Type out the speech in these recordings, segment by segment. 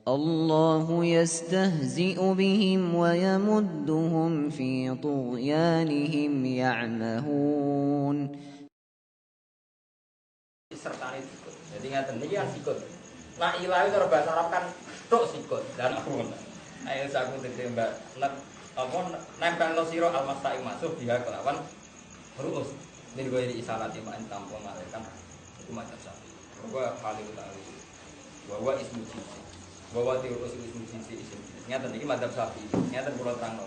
Allahu yastahzi'u bihim wa yamudduhum fi tughyanihim ya'mahun. Sertane sikut. Jadi ngaten niki kan sikut. Nah ilah itu cara bahasa Arab kan tok sikut dan aku. Ayo saku dite Mbak. Apa nempel sira al-masai masuk dia kelawan ruus. Ini gue di isalati main tampung kan itu macam sapi. Gua paling utama. Bahwa ismu jinsi. Bahwa teori ismu jinsi ismu jinsi. Nyata niki madzhab sapi. Nyata kula terangno.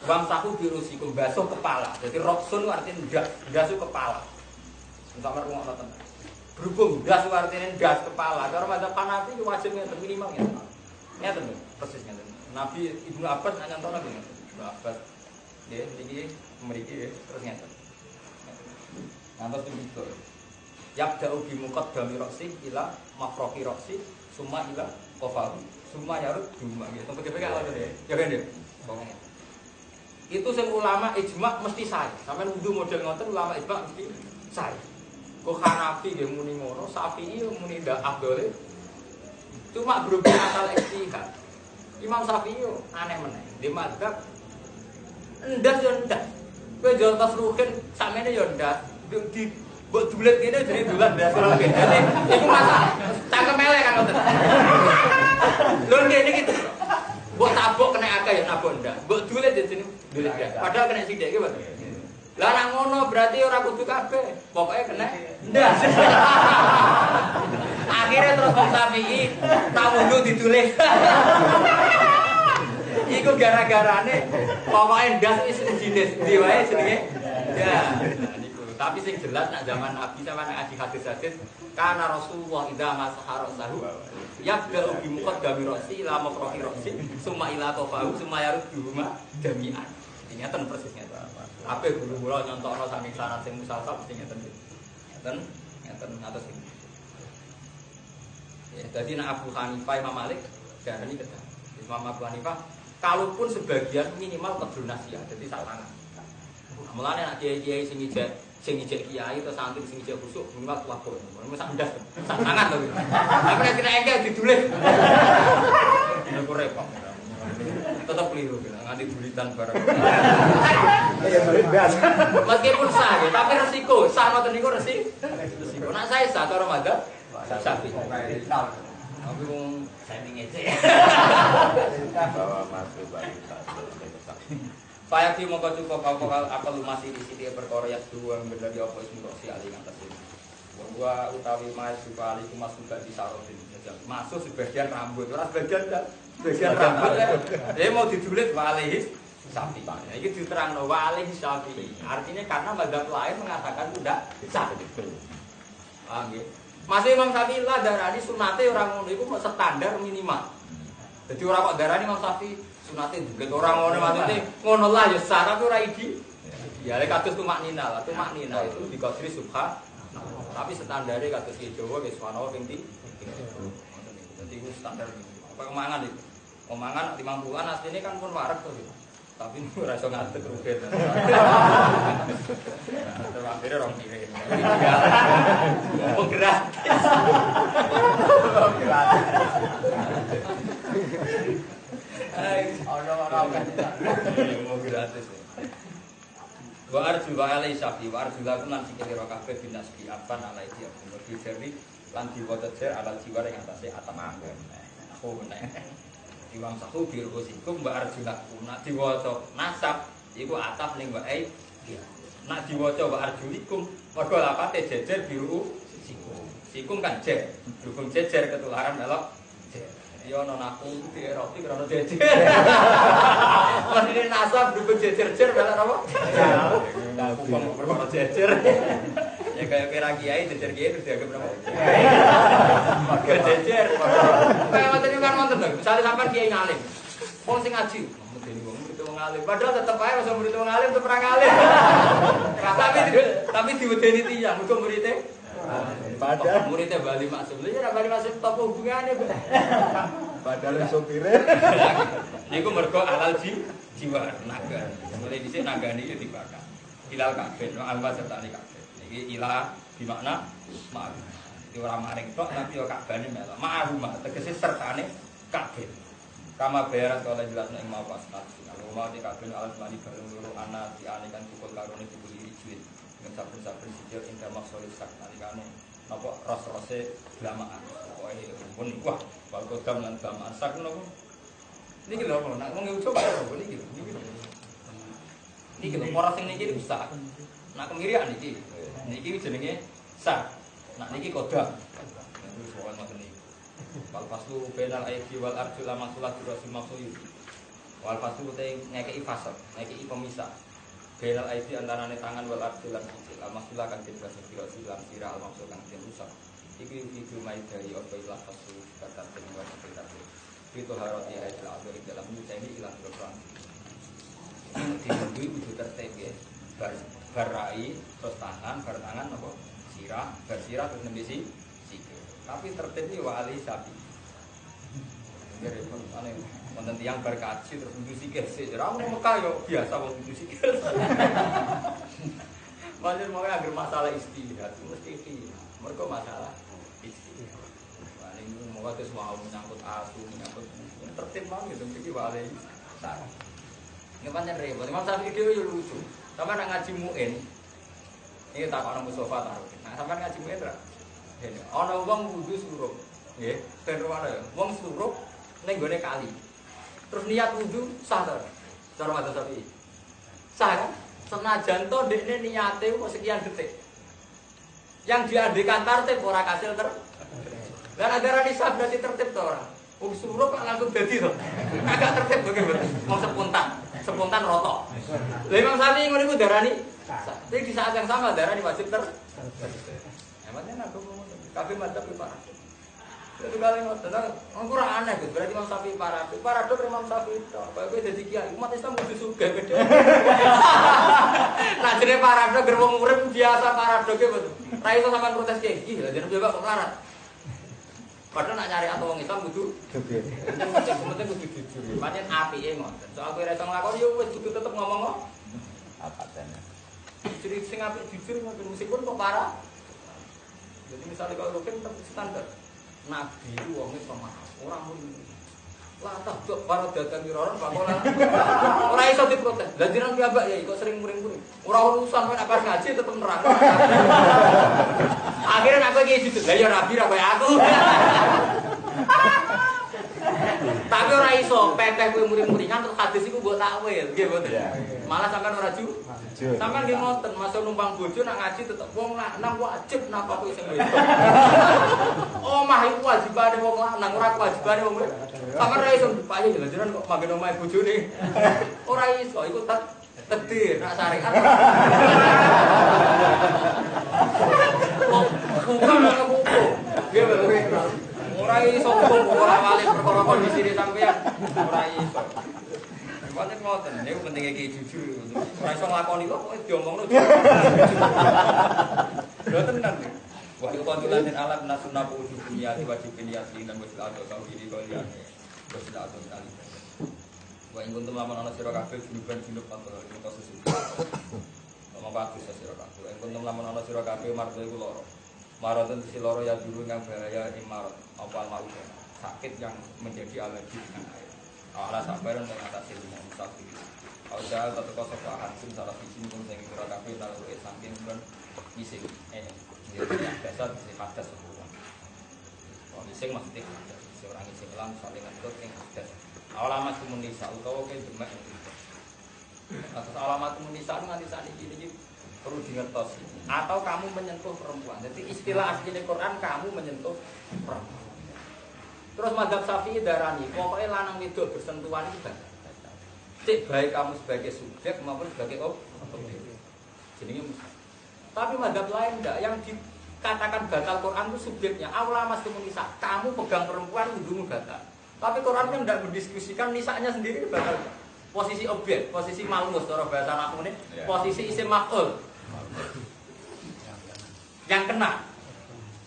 Wang saku birusikum basuh kepala. Jadi roksun artinya ndasu kepala. Sampai rumah nonton. Berhubung das artinya das kepala. Kalau madzhab Hanafi wajib ngeten minimal ngeten. Ngeten persis ngeten. Nabi Ibnu Abbas nyanton lagi ngeten. Ibnu Abbas. Nggih niki mriki terus ngeten. Ngantos niku. Yabda'u bi muqaddami ra'si ila mafraqi ra'si summa ila qafahu summa yarud duma gitu. Tempat PPK lho ya. Ya kan ya. Itu sing ulama ijma mesti sae. Sampeyan wudu model ngoten ulama ijma mesti sae. Kok Hanafi nggih muni ngono, Syafi'i muni ndak afdole. Cuma berhubung asal ijtihad. Imam Syafi'i aneh meneh. Di mazhab ndas yo ndas. Kowe jol tasruhin sakmene yo ndas. Di mbok dulet ngene jenenge dulan ndas ora kene. Iku masalah. Cangkem elek kan ngoten. Lho ngene iki. Mbok tabok kena akeh ya nabok ndas. Mbok dulet yo jenenge dulet ndas. Padahal kena sithik iki, Pak. Lah nek ngono berarti ora kudu kabeh. Pokoke kena ndas. Akhirnya terus Imam Syafi'i tak wudu ditulis. Iku gara-garane pokoke ndas wis jenis ndi wae jenenge. Ya, niku. Tapi sing jelas nek zaman Nabi sama nek aji hadis-hadis kana Rasulullah idza masahara sahu yabda'u bi muqaddami ra'si ila mafraqi ra'si summa ila qafahu summa yarudduhuma jami'an. Ingatan persis ngeten. Ape guru kula nyontokno saking syarat sing musalsal mesti ngeten. Ngeten atus iki. Ya, dadi nek Abu Hanifah Imam Malik darani kedah. Imam Abu Hanifah kalaupun sebagian minimal kedunasiah dadi sak tangan. Mulane nek kiai-kiai sing ijek kiai atau santri sing ijek khusuk minimal lapor. Minimal sak ndas, sak tangan to. Tapi nek kena engkel ditulis. Ini repot. Tetap keliru nganti bulitan bareng. Ya biasa. Meskipun sah ya, tapi resiko. Sah ngoten niku resiko. Nek saya sah cara madzhab Syafi'i. Tapi wong saya ngece. Bawa masuk balik. Saya ki mongko cukup apa akal masih di sini perkara yang dua bener di apa ismu rosi ali ngatas ini. Bahwa utawi mas juga ali mas juga di sarotin. Masuk sebagian rambut, ora sebagian rambut. Dia mau didulit walihis Syafi'i. Nah, ini diterangno walihis Syafi'i. Artinya karena mazhab lain mengatakan tidak sah. Paham nggih? Masih Imam Syafi'i lah darani sunate orang ngono iku standar minimal. Jadi orang kok darani Imam Syafi'i sunate dulit orang ngono maksudnya ngono lah ya sah tapi ora idi. Ya lek kados tumaknina lah, tumaknina itu diqadri subha. Tapi standare kados ki Jawa wis ana ping 3. Jadi itu standar. Apa kemangan itu? Kemangan 50-an asline kan pun wareg to. Tapi ora iso ngadeg rugen. Terus akhirnya rong kiri. Penggerak. Mau gratis. Wa arju wa alai sapi wa arju lakum lan sikile ro kabeh binasbi apan alai dia. Mergi jadi lan diwaca jer alal jiwa ing atase atam anggen. Aku nek Imam Syafi'i birusikum wa arju lakum nek diwaca nasab iku atap ning wae. Nek diwaca wa arjulikum mergo lapate jejer biru sikum kan jer. Dukung jejer ketularan melok jer. Ya ana naku di roti karena jejer. Pas ini nasab dukung jejer-jer melok apa? Ya. Aku perkara jejer. Ya kayak kira kiai jejer kiai terus dianggap berapa? Kiai jejer. Kayak ngoten iki kan wonten lho. Misale sampean kiai ngalim. Wong sing ngaji, mudeni wong murid wong alim. Padahal tetep ae wong murid wong alim tetep ora ngalim. Tapi diwedeni tiyang muga murite. Padahal muridnya Bali Maksum. Ya Bali Maksum top hubungane. Padahal sopire. Niku mergo alal jiwa naga. Mulai dhisik nagane iki dibakar. Hilal kabeh, no alwa serta kabeh. Iki ilah di makna ma'ruf. Jadi ora maring tok tapi yo kabane melok. Ma'ahuma tegese sertane kabeh. Kama bayaran kalau jelasnya yang mau pas kalau mau di kabin alat mandi balung loro anak diane kan pukul karone dibeli juit dengan saben-saben sijil indah maksolid sak nalikane napa ros-rose blamaan pokoke pun wah bal kodam lan blamaan sak nopo niki lho nek wong coba niki lho ora sing niki rusak nak kemirian niki jenenge sak nak niki kodam terus wae ngoten niki wal faslu bainal aidi wal arjul masulah durasul maksud wal faslu te ngekeki fasal ngekeki pemisah bainal aidi antarane tangan wal arjul lan sikil masulah kan den bahasa silam sira al maksud kan den rusak iki video mai dari apa ilah faslu kata den wajib kita itu harus ya itu ing dalam ini ilang program di wujud tertib ya barai terus tangan apa sirah bersirah terus nembe sikil tapi tertib ini wali sapi. Jadi aneh, wonten tiyang bar kaji terus ndudu sikil sik. Ora ono Mekah yo biasa wong ndudu sikil. Manjen mau agar masalah istihad mesti iki. Mergo masalah istihad. Wah ini mau terus mau menyangkut asu, menyangkut tertib mau gitu iki wali sapi. Ini pancen repot. Imam Syafi'i dhewe yo lucu. Sampe nak ngaji muin. Ini takon Mustafa taruh. Nah sampe ngaji muin ra ana wong wudu surup nggih ben rono ya wong surup ning gone kali terus niat wudu sah to cara madzhab Syafi'i sah kan senajan to dekne niate kok sekian detik yang diandekan tertib ora kasil dan agar sah berarti tertib to ora wong surup kok langsung dadi to agak tertib bagaimana wong spontan roto lha Imam Syafi'i ngono iku darani sah tapi di saat yang sama darani wajib emangnya aku mau kabeh madzhab para. Itu kali ngoten. Ora aneh Gus, berarti Imam Syafi'i paradok Imam Syafi'i to. Kaya kowe dadi kiai, umat Islam kudu sugih gede. Nah jenenge paradok ger wong urip biasa paradoke betul. Ra iso sampean protes kiai, iki lha jenenge bapak kok larat. Padahal nak nyari atau wong Islam kudu sugih. Penting kudu jujur. Pancen apike ngoten. Soal kowe ra iso nglakoni yo wis kudu tetep ngomong apa tene. Jadi sing apik jujur ngoten meskipun kok parah. Jadi misalnya kalau rukin standar Nabi itu wongnya pemaaf orang muni latah jok para dagang miroran pakolan orang iso diprotes dan jiran piyambak ya kok sering muring-muring orang urusan kan apa ngaji tetep neraka akhirnya aku kayak gitu lah ya Nabi ra kaya aku tapi ora iso peteh kowe muring-muringan terus hadis iku mbok takwil nggih mboten malah sampean ora jujur sampean nggih ngoten masuk numpang bojo nak ngaji tetep wong lanang wajib napa kowe sing wedok omah iku wajibane wong lanang ora kewajibane wong wedok sampean ora iso dipayu jenengan kok manggen omahe bojone ora iso iku tedir nak syariat bukan ngepupuk nggih mboten ora iso ora wali perkara kondisi sampean ora iso. Pancen ngoten niku pentinge iki jujur. Ora iso nglakoni kok diomongno. Lho tenan. Wa qadulatin alam nasunna wujud dunia wajib niyati dan wajib ada kau ini kau lihat. Wajib ada kali. Wa ing kuntum lamun ana sira kabeh junuban junub atau ing kasus iki. Ngomong bagus sira kabeh. Ing kuntum lamun ana sira kabeh marto iku lara. Maradun si loro ya dulu yang bahaya imarat apa mau sakit yang menjadi alergi dengan air. Allah sabaran dan atas ilmu musafir. Kalau jalan atau kosong hakim salah sisi pun yang kira kafe lalu saking pun bising. Dia biasa bisa padas sebulan. Kalau bising maksudnya seorang bising lang saling ngantuk yang padas. Alamat komunisa atau kayak demek. Atas alamat komunisa nanti saat ini perlu digertos atau kamu menyentuh perempuan. Jadi istilah asli di Quran kamu menyentuh perempuan. Terus madzhab Syafi'i darani pokoknya lanang wedok bersentuhan itu batal. Cek baik kamu sebagai subjek maupun sebagai objek. Jadi tapi madzhab lain enggak yang dikatakan batal Quran itu subjeknya. Aula mas nisa, kamu pegang perempuan wudhumu batal. Tapi Quran kan enggak berdiskusikan nisanya sendiri batal. Posisi objek, posisi malmus cara bahasa aku ini, posisi isim maf'ul. Yang kena.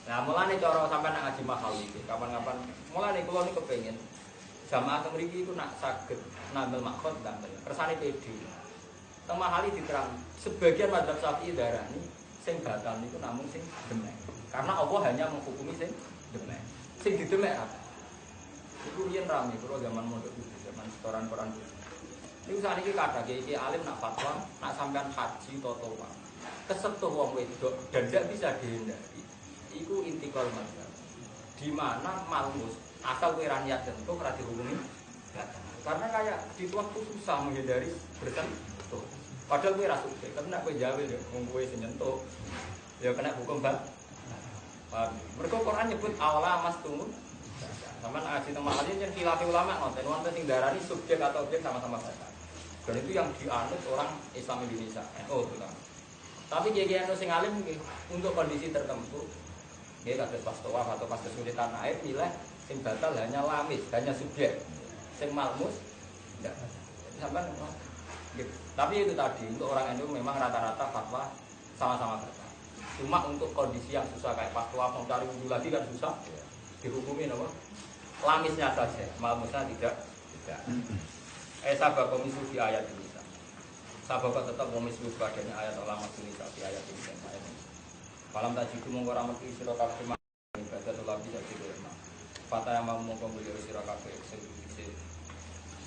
Nah, mulane cara sampean nak ngaji mahal iki, kapan-kapan mulane kula niku kepengin jamaah teng mriki iku nak saged nambel makhot nambel. Kersane PD. Teng mahali diterang, sebagian madzhab Syafi'i darani sing batal niku namung sing demek. Karena Allah hanya menghukumi sing demek. Sing didemek apa? Iku riyen rame karo zaman mondok zaman setoran koran. Niku sakniki kathah iki alim nak fatwa, nak sampean haji totowa. Kesetuh wong wedok dan tidak bisa dihindari. Iku intikal mazhab. Di mana malmus asal kowe ra niat tentu ora dihukumi batal. Karena kayak di waktu susah menghindari bersentuh. Padahal kowe ra sukses, karena kowe jawe yo wong kowe sing nyentuh. Ya kena hukum bal. Mergo Quran nyebut awala mastumun. Sampeyan ngaji teng makali yen khilaf ulama ngoten wonten sing darani subjek atau objek sama-sama batal. Dan itu yang dianut orang Islam Indonesia. Oh, betul. Tapi kiai-kiai sing alim untuk kondisi tertentu, nggih kados pas tawaf atau pas kesulitan air nilai sing batal hanya lamis, hanya subjek. Sing malmus enggak. Sampeyan gitu. Tapi itu tadi untuk orang NU memang rata-rata fatwa sama-sama batal. Cuma untuk kondisi yang susah kayak pas tawaf mau cari wudhu lagi kan susah. Dihukumi apa? Lamisnya saja, malmusnya tidak. Sabab komisu di ayat ini. Sabab tetap komisu padanya ayat ulama ini di ayat ini. Malam tadi ku mongko ramet sira kabeh ibadah ulama bisa direma. Fata yang mau mongko beliau sira kabeh eksekusi.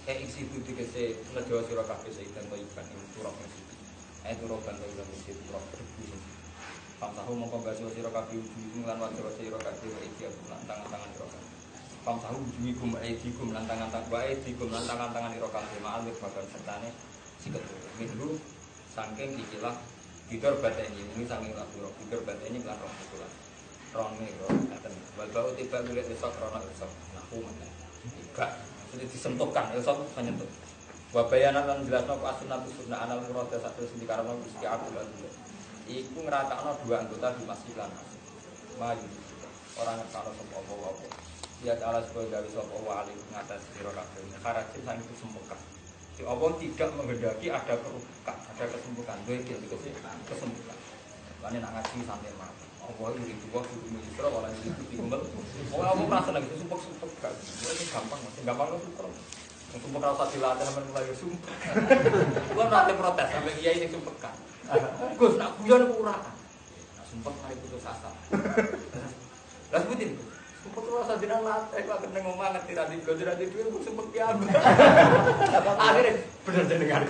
Eksekusi kese ngejo sira kabeh seikan to ikan ing turok mesti. Turok kan to mesti turok berbusi. Pamtahu mongko baso sira kabeh ujung lan wajo sira kabeh iki tangan-tangan sira kabeh. Pamtahu ujung ikum lan tangan-tangan ira kabeh ma'al bagan sertane siket. Minggu saking ikilah bidor bateni ini saking lapuro bidor bateni lan roh kula. Rone ro ngaten. Wal bau tiba golek esok rono esok. Nahu men. Iga sudah disentuhkan esok menyentuh. Wa bayanan lan jelasno asunatu sunna anal murad satu sing dikarepno Gusti aku lan. Iku ngeratakno dua anggota di masjid lan. Maju. Orang ngertakno sapa apa-apa. Ya Allah sebagai gawe sapa wa alim ngatas sira kabeh. Kharajin sang itu sempurna. Si Allah tidak menghendaki ada kerusakan, ada kesembuhan. Duwe iki kesembuhan. Lan nek ngaji sampai mati. Allah itu dua kudu misra wala itu tinggal. Oh aku merasa lagi sumpek-sumpek gak. Ini gampang, masih gampang kok sumpek. Sumpek rasa dilatih sampai mulai sumpek. Gua nanti protes sampai kiai sing sumpek kan. Gus nak guyon ora. Nah sumpek mari putus asa. Lah sebutin. Sumpek rasa jeneng latih kok kena ngomong ngerti ra di duwe kok sumpek piambak. Akhirnya bener jenengan.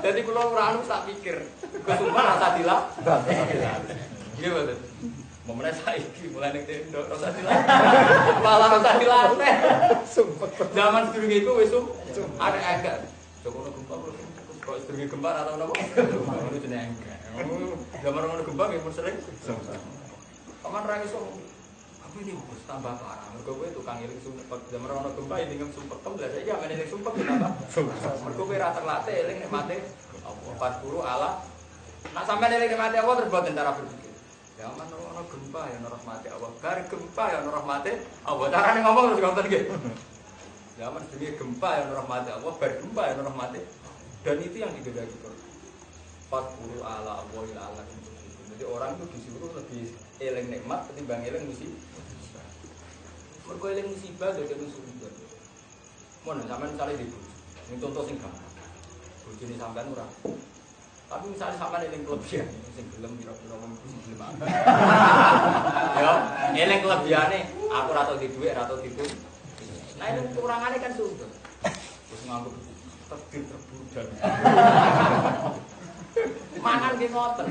Jadi kula ora anu sak pikir. Kesumpah rasa dilatih. Iya betul. Momennya saiki mulai ning tendok rasa dilatih. Malah rasa dilatih. Sumpek. Zaman sedurunge iku wis ada enggak. Jokono gempa kok sedurunge gempa atau napa? Ngono jenenge enggak. Zaman ngono gempa nggih mun sering. Paman ra iso. Aku ini wis tambah parah. Mergo kowe tukang iling sumpek. Zaman ono gempa ini ngem sumpek tem lha saiki amene iling sumpek tambah. Mergo kowe ra terlatih eling nek mate apa 40 ala. Nak sampean eling nek mate apa terus boten cara berpikir. Zaman ono gempa ya rahmati Allah. Bar gempa ya rahmati Allah. Carane ngomong terus ngoten nggih. Zaman dunia gempa ya rahmati Allah, bar gempa ya rahmati. Dan itu yang digedaki Quran. 40 ala Allah ila Allah. Jadi orang itu disuruh lebih eling nikmat ketimbang eling musibah. Mergo eling musibah dadi musibah. Mun sampean misale di bojo, ini contoh sing gampang. Bojone sampean ora. Tapi misalnya sampean eling kelebihan sing gelem pira-pira wong sing gelem. Ya, eling kelebihane aku ora tau di dhuwit, ora tau diku. Nah itu kekurangannya kan sudah. Terus nganggep terbudan. Mangan ki ngoten.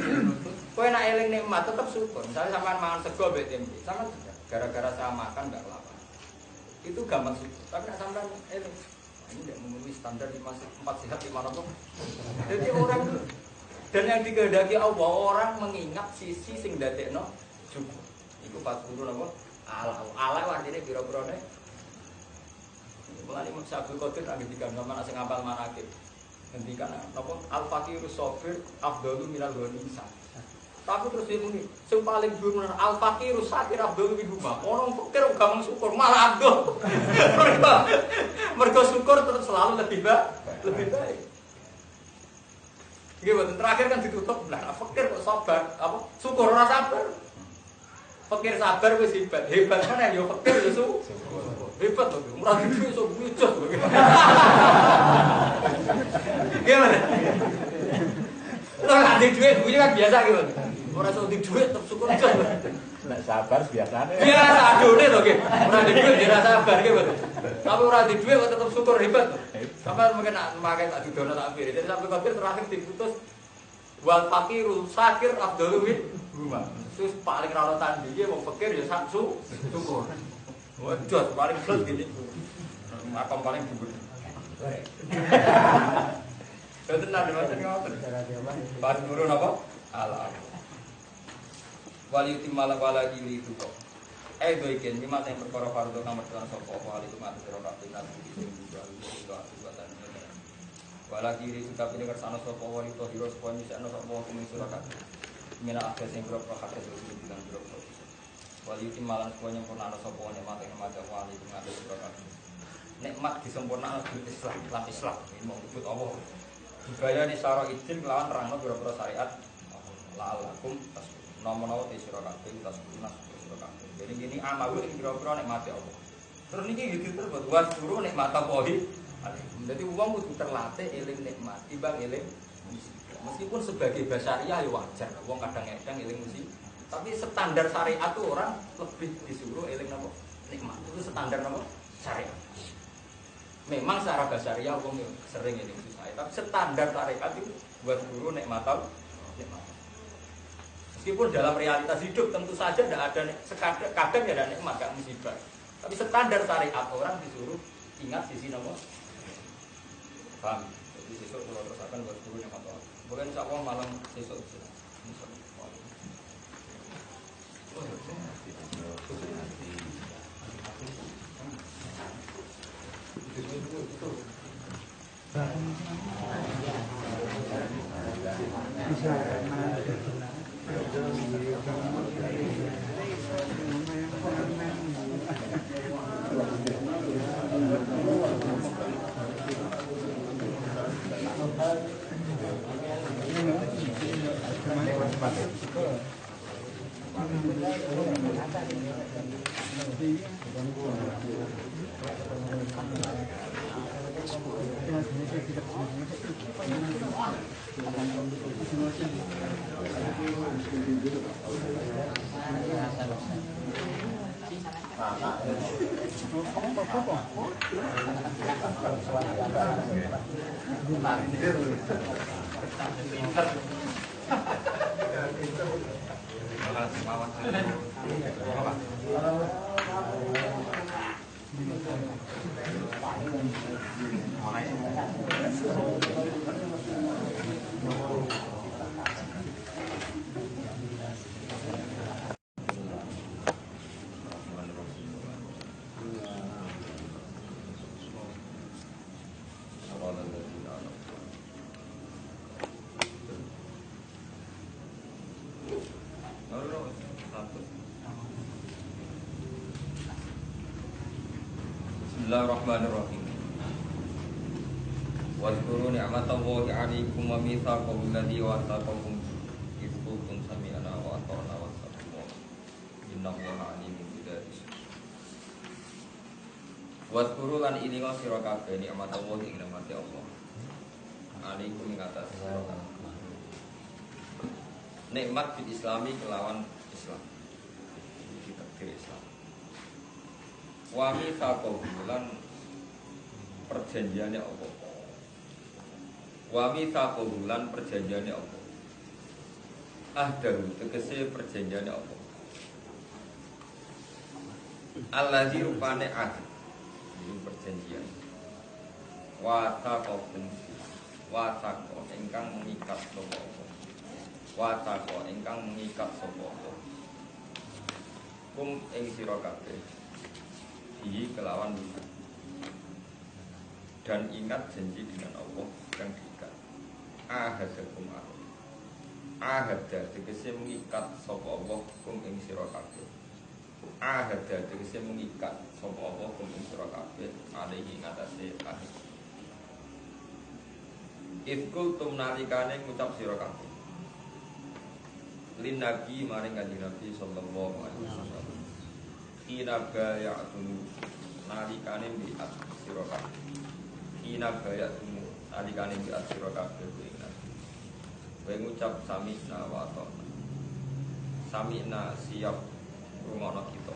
Kowe nek eling nikmat tetep syukur. Misalnya sampean mangan sego mbek tempe, sampean gara-gara saya makan enggak kelaparan. Itu gampang syukur. Tapi nek sampean eling ini tidak memenuhi standar di masjid 4 sehat di mana pun. Jadi orang itu dan yang dikehendaki Allah orang mengingat sisi sing dadekno syukur. Iku 40 napa? Ala artine pira-pira nek mulane Imam Syabul Qadir lagi digambar sing ngapal manakib. Ngendikan napa al-faqirus sabir afdalu minal ghanisa. Tapi terus dia muni, sing paling dhuwur al-faqirus sakir afdalu min huma. Ono fakir gampang syukur malah abdul. Mergo syukur terus selalu lebih baik. Nggih boten terakhir kan ditutup. Lah fakir kok sabar, apa syukur ora sabar. Fakir sabar wis hebat. Hebat mana ya fakir ya syukur. Hebat loh, murah gitu iso bujut. Gimana? Ora di duit bunyi kan biasa gitu. Ora iso di duit tetep syukur aja. Nek sabar biasane. Biasa adone to nggih. Ora di duit dia sabar nggih, Mas. Tapi ora di duit kok tetep syukur hebat. Sampai mungkin nak makai tak didono tak pilih. Jadi sampai kafir terakhir diputus wal fakiru sakir afdalu min huma. Terus paling ra ono tandinge wong fakir ya syukur. Waduh, paling plus gini. Makom paling dhuwur. Tenan mboten ngoten. Pas guru napa? Alam. Wali timala wala diri itu kok. Doiken lima yang perkara fardu kang mertuan sapa apa hal itu mati sira kabeh nabi sing juga itu akibatan. Wala diri itu tapi nek sana sapa wali to hiro sapa nyisa ana sapa kuwi sira kabeh. Mina akeh sing kira hak itu bilang kira wali timalan semuanya pernah ana sapa nikmat ing maca wali ing ade sira kabeh. Nikmat disempurnakan Islam Islam ini mau disebut Allah. Budaya di syara izin lawan rangno pira-pira syariat la'alakum nomor-nomor di sira kabeh tasbihna sira kabeh. Jadi gini amal iki pira-pira nikmate Allah. Terus niki gitu terus buat suruh nikmat Allah. Jadi uang kudu terlatih eling nikmat timbang eling meskipun sebagai basyariah ya wajar. Wong kadang-kadang eling mesti tapi standar syariat tuh orang lebih disuruh eling napa nikmat. Itu standar napa syariat. Memang secara basyariah wong sering eling susah, tapi standar syariat itu buat guru nikmat nikmat. Meskipun dalam realitas hidup tentu saja tidak ada kadang ya ada nikmat gak musibah. Tapi standar syariat orang disuruh ingat sisi napa. Paham? Jadi sesuk kula terusaken buat guru nikmat Allah. Mungkin insyaallah malam sesuk. Bismillahirrahmanirrahim. Wadhkuru ni'matallahi 'alaikum wa mitsaqahu alladzi wathaqakum idh qultum sami'na wa ata'na wattaqullaha innallaha 'alimun bidzati sudur. Wadhkuru lan ilinga sira kabeh ni'matallahi ing nikmate Allah. 'Alaikum ing atas sira kabeh. Nikmat bil islami kelawan Islam. Iki takdir Islam. Wa mitsaqahu lan perjanjiane Allah. Wa mitsaqahu lan perjanjiane Allah. Ahdahu tegese perjanjiane Allah. Allazi rupane ahd. Ini perjanjian. Wa taqakum wa taqo ingkang mengikat sapa Allah. Wa taqo ingkang mengikat sapa Allah. Kum ing sira kabeh. Ini kelawan wujud dan ingat janji dengan Allah yang diikat. Ahadakum ahada tegese mengikat sapa Allah kum ing sira kabeh. Ahada tegese mengikat sapa Allah kum ing sira kabeh alaihi ngatasi ahad. Ifkul tumnalikane ngucap sira kabeh. Lin nabi maring kanjeng Nabi sallallahu alaihi wasallam. Ina baya'atumu nalikane bi'at sira kabeh. Ina baya'atumu nalikane bi'at sira kabeh kuwi. Kowe ngucap sami'na wa ata'na. Sami'na siap rungono kita.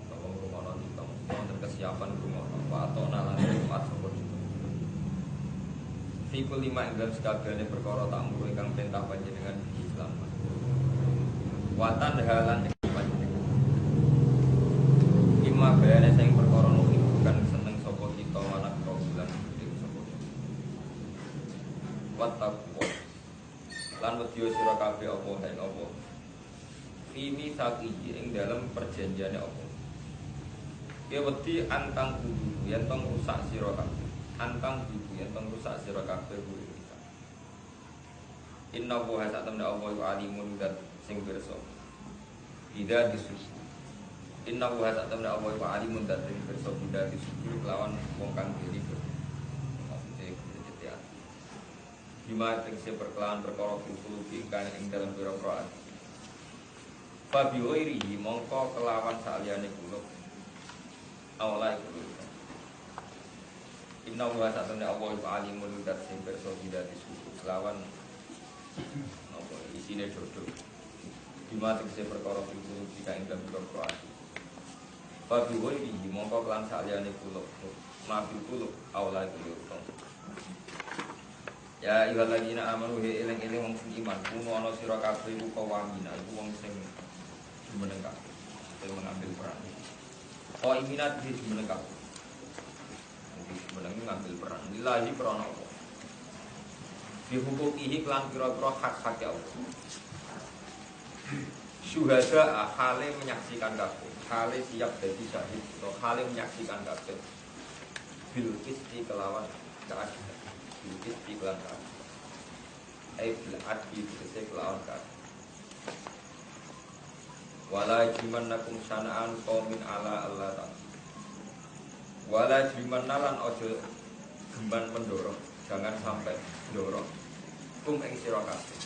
Tolong rungono kita. Wonten kesiapan rungono wa ata'na lan taat sapa kita. Fi kulli ma ing dalem sakabehane perkara takmur ingkang perintah panjenengan Islam. Wa tanhalan ing panjenengan. Ima bayane sing perkara nuhi bukan seneng sapa kita anak bulan gede sapa kita. Wa taqwa lan wedya sira kabeh apa hae apa. Fimi sakihi ing dalam perjanjiane apa. Ki wedi antang kudu yen tong rusak sira kabeh. Antang kudu yen tong rusak sira kabeh kuwi kita. Inna wa hasatamna Allah wa alimun dat sing pirsa. Tidak disusul. Inna wa hasatamna Allah wa alimun dat sing pirsa tidak disusul lawan wong kang diri. Bima tegese perkelawan perkara kudu ingkang ing dalam pira-pira ati. Fa bi ghairihi mongko kelawan saliyane kula. Awalai kula. Inna wa ta'ala Allahu alimul dat sing pirsa tidak disusul kelawan apa isine dodo. Bima tegese perkara kudu ingkang ing dalam pira-pira ati. Fa bi ghairihi mongko kelawan saliyane kula. Maafil kula awalai kula. Ya iwal lagi na amanu he eleng wong sing iman kuno ana sira kabeh iku kawamina iku wong sing jumeneng kabeh sing mengambil peran. Oh iminat di jumeneng kabeh. Iki jumeneng ngambil peran. Lillahi krana apa? Dihukumihi kelan pira-pira hak-hak Allah. Syuhada hale menyaksikan kabeh, hale siap dadi syahid atau hale menyaksikan kabeh. Bil qisti kelawan keadilan. Bukit di kelangkaan bil adli tegese kelawan kan wala jimannakum sana'an qaumin ala Allah ta'ala wala jimannalan ojo geman mendorong jangan sampai dorong kum ing sira kabeh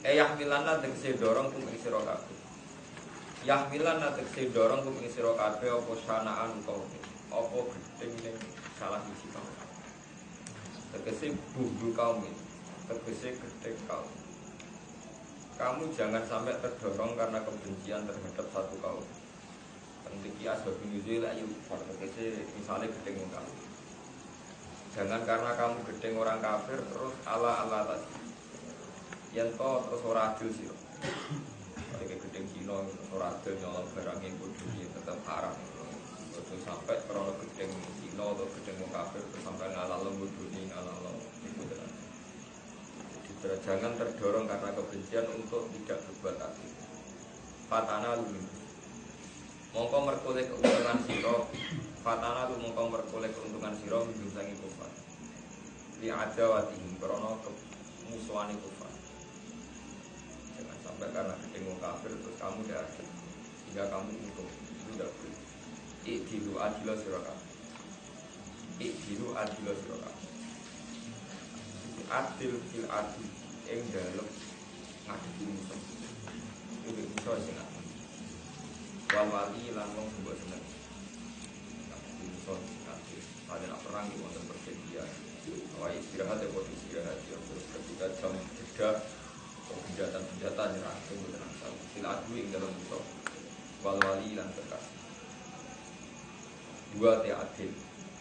yahmilanna tegese dorong kum ing sira kabeh yahmilanna tegese dorong kum ing sira kabeh apa sana'an qaumin apa gedeng ning salah siji kaum tegese buhdu kaum ini, tegese gede kaum. Kamu jangan sampai terdorong karena kebencian terhadap satu kaum. Pentingnya asbab nuzul ayu tegese misalnya gede kamu. Jangan karena kamu gede orang kafir terus ala tadi. Yen to terus ora adil sira. Kalau gede Cina ora adil nyolong barangnya kudu tetap haram. Terus sampai kalau gedeng Cina atau gedeng kafir terus sampai ngalal lembuduning ngalal itu jadi jangan terdorong karena kebencian untuk tidak berbuat adil. Fatana lu mongko merkoleh keuntungan siro. Fatana lu mongko merkoleh keuntungan siro menjusangi kufar. Li ada watihim krono kemusuhan kufar. Jangan sampai karena gedeng kafir terus kamu tidak adil sehingga kamu untung itu tidak boleh. Ikdilu adila siraka. Ikdilu adila siraka. Adil fil adil ing dalem ngadepi musuh. Iki musuh sing adil. Wal wali lan wong sing seneng. Ngadepi musuh sing adil. Ada perang di wonten perjanjian. Awal istirahat ya posisi istirahat ya terus ketika jam jeda senjata nyerah itu tenang saja. Fil adil ing dalem musuh. Wal wali lan kekasih. Dua te adil,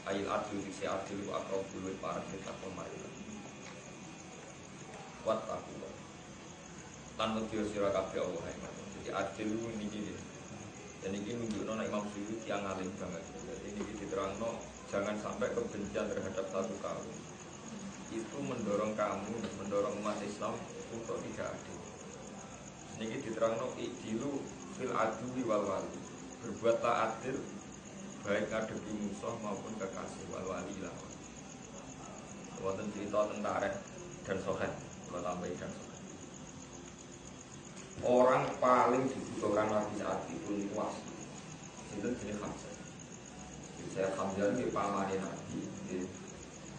ayil adil di adil ku akrab dulu para kita pemainan. Wat aku, lan medio sira kabeh Allah yang jadi adil ini gini. Dan ini menunjukkan Imam Suyuti yang alim banget. Jadi ini diterangno jangan sampai kebencian terhadap satu kaum itu mendorong kamu, mendorong umat Islam untuk tidak adil. Ini diterangno idilu fil adwi wal wali. Berbuatlah adil baik ngadepi musuh maupun kekasih wal wali lah. Wonten cerita tentara dan sohet, kalau tambahin dan sohet. Orang paling dibutuhkan Nabi saat itu luas. Itu jenis Hamzah. Saya Hamzah ini pamane Nabi,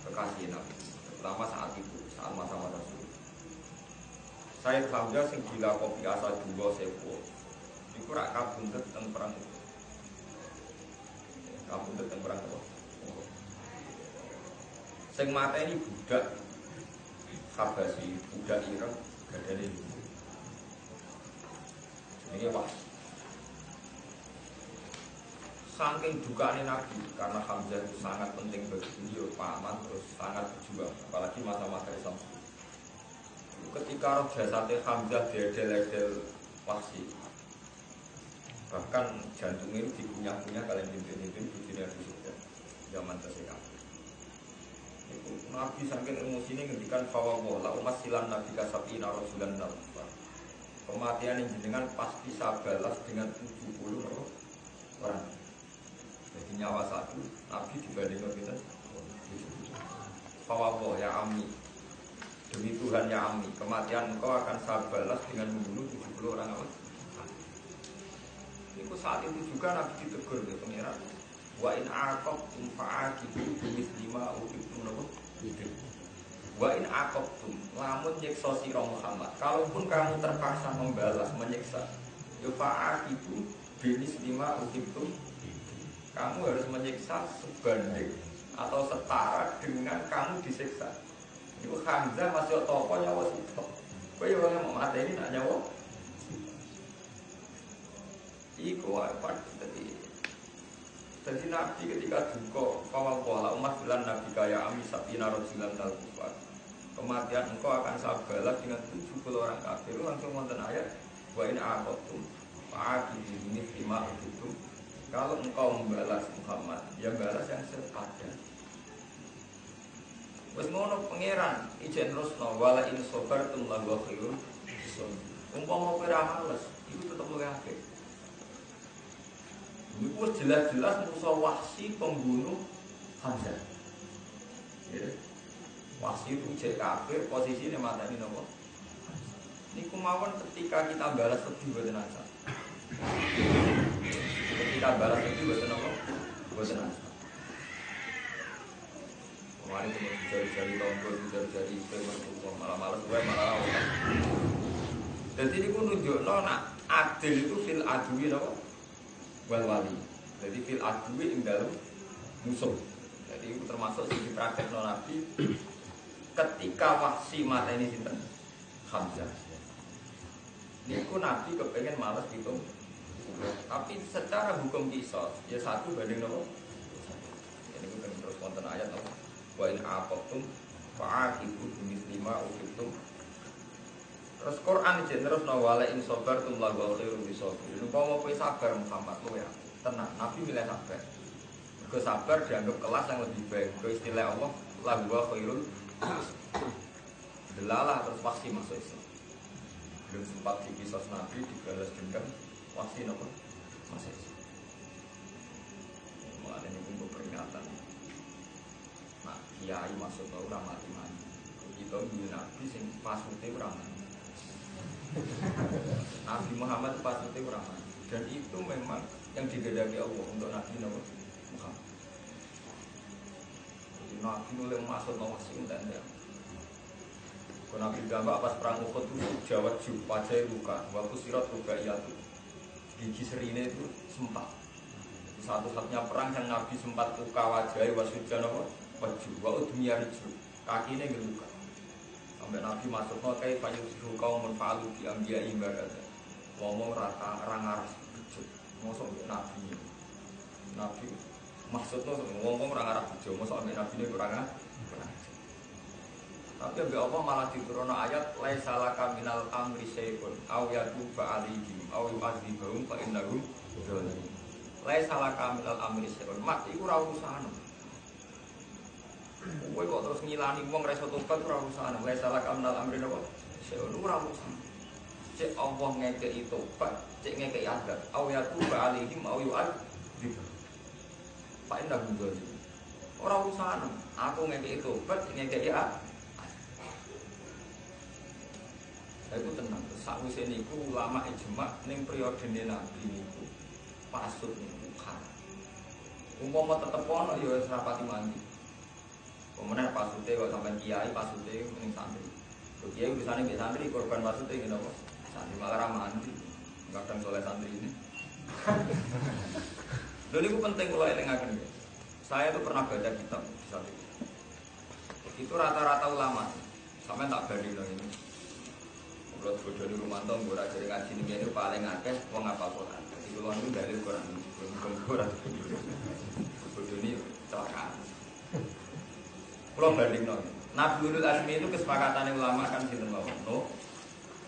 kekasih Nabi. Terutama saat itu, saat masa-masa sulit. Saya Hamzah sing gila kopi asal dua sepo. Iku rak kabundut teng perang itu. Kabundut teng perang itu. Sing mateni budak Habasi budak Irak gadane ini pas saking dukane Nabi karena Hamzah itu sangat penting bagi beliau paman terus sangat berjuang apalagi masa-masa Islam ketika roh jasadnya Hamzah diedel-edel Wahsy bahkan jantungnya itu dikunyah-kunyah kalian pimpin-pimpin bujine Abu Sufyan zaman tersebut Nabi saking emosi ini ngendikan fawwah la umat silan Nabi kasapina rasulan nalfa kematian yang jenengan pasti saya balas dengan 70 orang jadi nyawa satu Nabi dibandingkan kita fawwah ya Ami demi Tuhan ya Ami kematian engkau akan saya balas dengan membunuh 70 orang apa? Itu saat itu juga Nabi ditegur oleh pengiran wa in aqabtum fa'aqibu bimithlima uqibtum wa in aqabtum lamun nyiksa sira Muhammad kalaupun kamu terpaksa membalas menyiksa ya fa'aqibu bimithlima uqibtum kamu harus menyiksa sebanding atau setara dengan kamu disiksa itu Hamzah masih tokoh nyawa sitok kowe yo mau mateni nak nyawa iku apa jadi Nabi ketika duka kawal pola umat bilang Nabi kaya Ami Sabina Rajulan Talkufat kematian engkau akan saya balas dengan 70 orang kafir langsung nonton ayat wa in aqabtum fa'aqibu bimithlima uqibtum kalau engkau membalas Muhammad ya balas yang sepadan wis ngono pangeran ijen terusno wala in sabartum la wa khairun umpama kowe ra males iku tetep luwih apik itu jelas-jelas Musa Wahsy pembunuh Hamzah. Ya. Wahsy itu cek kafir, posisinya matani nopo. Niku mawon ketika kita balas sedih boten asa. Ketika balas sedih boten nopo? Boten asa. Kemarin cuma jari-jari tombol, jari-jari itu malah-malah gue malah. Jadi niku nunjukno nak adil itu fil adwi nopo? Wal-wali, jadi fil adwi ing dalem musuh. Jadi itu termasuk sing dipraktekno Nabi ketika Wahsy mateni sinten Hamzah. Niku Nabi kepengen males gitu. Tapi secara hukum qisas ya satu banding nopo. Jadi itu terus wonten ayat nopo. Wa in aqabtum fa'aqibu bimithlima uqibtum. Terus Quran terus nawala in sabartum la wa khairu bisabirin. Umpama kowe sabar Muhammad kowe ya. Tenang, Nabi milih sabar. Mergo sabar dianggap kelas yang lebih baik. Kowe istilah Allah la wa khairul. Delalah terus Wahsy masuk Islam. Belum sempat dikisos Nabi dibalas dendam Wahsy napa? Masuk Islam. Mulane niku peringatan. Nah, kiai masuk ora mati-mati. Kita duwe Nabi sing pasute ora mati. Nabi Muhammad itu pasti ramah dan itu memang yang digedaki Allah untuk Nabi Muhammad. Jadi Nabi mulai masuk Wahsy dan dia. Kalau Nabi gambar pas perang Uhud itu jawab wajah luka, waktu sirat luka itu gigi serine itu sempat. Satu-satunya perang yang Nabi sempat luka wajah wasujan apa? Wajah, waktu dunia itu kakinya geluka. Sampai Nabi masuk no kayak banyak suhu kaum menfalu di ambia ibarat ngomong rata rangaras bejut ngosok Nabi maksud no ngomong rangaras bejut ngosok Nabi ini kurang tapi ambil Allah malah diturunkan ayat laisa laka minal amri syai'un aw yatuba alaihim aw yu'adzibahum fa innahum dzalimun laisa laka minal amri syai'un mak iku ora urusan. Kowe kok terus ngilani wong ra iso tobat ora urusan. Wae salah kamnal amrin apa? Seono ora urusan. Cek Allah ngekeki tobat, cek ngekeki adab. Aw ya tuba alaihim aw yu'ad. Pak indah gundul. Ora urusan. Aku ngekeki tobat, ngekeki adab. Aku tenang. Sakwise niku ulama ijma ning periodene Nabi niku pasut niku kan. Umpama tetep ono ya wis rapati mandi. Kemudian pasute kok sampai kiai pasute mending santri. Kiai urusannya ke santri korban pasute gitu kok. Santri malah ramandi. Kadang soleh santri ini. Lalu itu penting kalau elingaken. Saya tuh pernah baca kitab di satu. Itu rata-rata ulama Sampai tak banding ini. Kalau bodoh di rumah tuh, gue rajin ngaji ini paling akeh wong apa Quran. Jadi kalau itu dalil Quran, Quran bodoh ini celakaan. Kalau banding Nabi Ulul Azmi itu kesepakatan ulama kan sinten mawon. Nuh,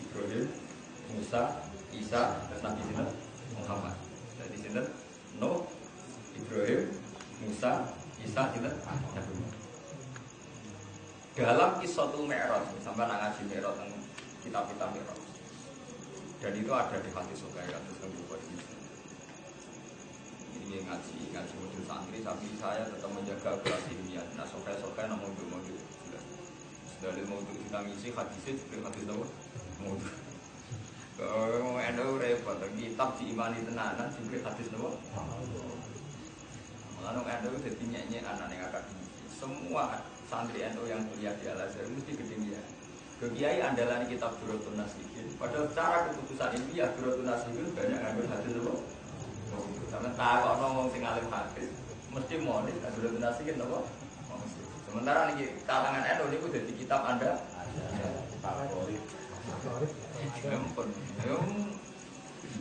Ibrahim, Musa, Isa, dan Nabi sinten Muhammad. Jadi sinten Nuh, Ibrahim, Musa, Isa, sinten Nabi. Dalam Qissatul Mi'raj, sampai ngaji Mi'raj tentang kitab-kitab Mi'raj. Dan itu ada di hadis Sahih hadis yang Bukhari. Ini ngaji modul santri, tapi saya tetap menjaga akurasi ilmiah. Nah, Sahih namun modul. Dari modul kita ngisi hadisnya dari hadis apa? Modul. Kalau ada repot, kitab diimani tenanan, simpel hadis apa? Malah ada jadi nyanyi anak yang akad. Semua santri NU yang kuliah di Al-Azhar mesti ketinggian. Kiai andalan kitab Durratun Nasihin. Padahal secara keputusan ilmiah Durratun Nasihin banyak ngambil hadis apa? Karena tahu ngomong sing alim hadis mesti monis Durratun Nasihin apa? Sementara nih kalangan NU ini udah di kitab Anda.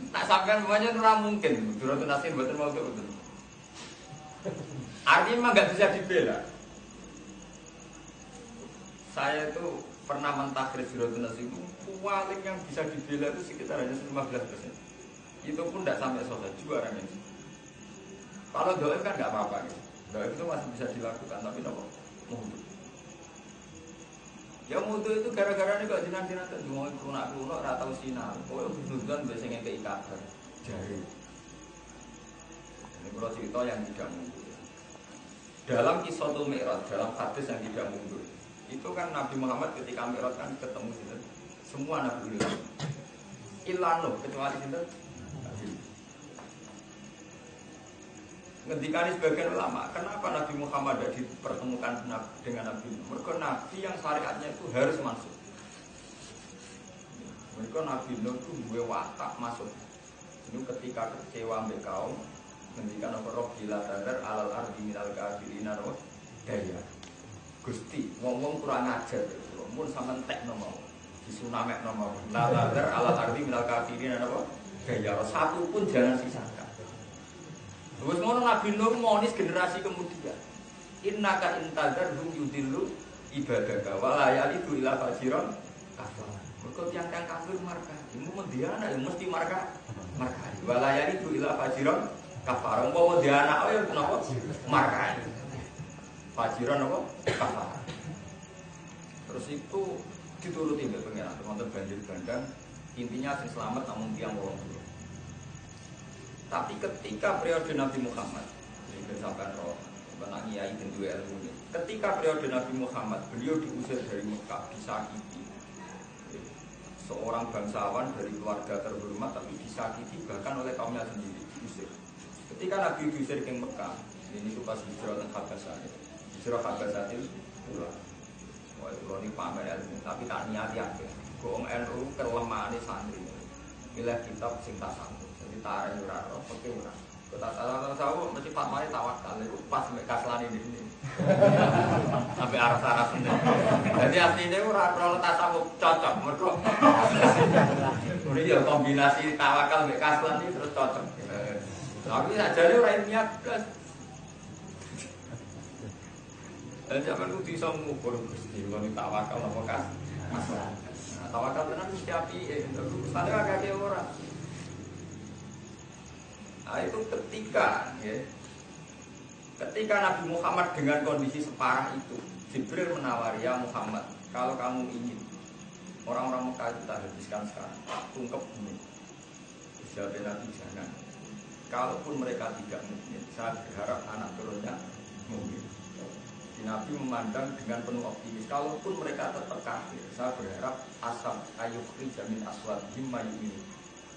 Tak sampai semuanya itu mungkin. Durratun Nasihin betul mau betul. Artinya memang nggak bisa dibela. Saya itu pernah mentakhir Durratun Nasihin itu paling yang bisa dibela itu sekitar hanya 15%. Itu pun tidak sampai selesai juga orangnya. Kalau doa kan nggak apa-apa gitu. Doa itu masih bisa dilakukan, tapi nopo mutu. Ya mutu itu gara-gara ini kok jinak-jinak kan cuma kuno ratau sinar. Pokoknya hubungan biasanya kayak kabar jari. Ini kalau cerita yang tidak mutu. Dalam Qissatul Mi'raj, dalam hadis yang tidak mundur, itu kan Nabi Muhammad ketika Mi'raj kan ketemu gitu, semua Nabi Ulul Ilanu kecuali gitu. Ngendikani sebagian ulama, kenapa Nabi Muhammad tidak dipertemukan dengan Nabi? Mereka Nabi yang syariatnya itu harus masuk. Mereka Nabi Nuh itu gue watak masuk. Ini ketika kecewa ambek kaum, ngendikan apa roh gila tadar alal ardi minal kafirina roh daya. Gusti, ngomong kurang ajar, pun sama entek nomor, disunamek nomor. La tadar alal ardi minal kafirina roh daya. Satu pun jangan sisakan. Terus ngono Nabi Nuh monis generasi kemudian. Innaka intadzarhum yudillu ibadaka wa la yalidu ila fajiran kafir. Mergo tiyang kafir marka, imu mendiana mesti marka. Wa la yalidu ila fajiran kafir. Umpama dia anak ya napa? Marka. Fajiran apa? Kafir. Terus itu dituruti mbek pengiran, wonten banjir bandang, intinya sing selamat namun tiyang wong. Tapi ketika periode Nabi Muhammad, ini bersahabat roh, benar kiai dan dua ilmu ini. Ketika periode Nabi Muhammad, beliau diusir dari Mekah, disakiti. Seorang bangsawan dari keluarga terhormat, tapi disakiti bahkan oleh kaumnya sendiri, diusir. Ketika Nabi diusir ke Mekah, ini itu pas hijrah dan Habasah. Hijrah Habasah itu pulang. Wah itu ini pamer ilmu, tapi tak niat ya. Goong NU kelemahan santri. Pilih kitab sing tak sanggup. Tarik ora roh, oke ora. Kota tahu mesti fatwane tawakal itu pas mek kaslan ini. Sampai arah-arah sini. Jadi asline ora roh tasawuf cocok mergo. Ini ya kombinasi tawakal mek kaslan ini terus cocok. Tapi sajane ora ilmiah blas. Dan zaman ku bisa ngukur Gusti kalau tawakal apa kas. Nah, tawakal tenan mesti apike. Terus ada agak ora. Nah, itu ketika Nabi Muhammad dengan kondisi separah itu, Jibril menawari, ya Muhammad, kalau kamu ingin orang-orang Mekah kita habiskan sekarang, tungkep ini. Jawab Nabi jangan. Kalaupun mereka tidak mungkin, saya berharap anak turunnya mungkin. Nabi memandang dengan penuh optimis. Kalaupun mereka tetap kafir, saya berharap asam ayukhri jamin aswad himma ini.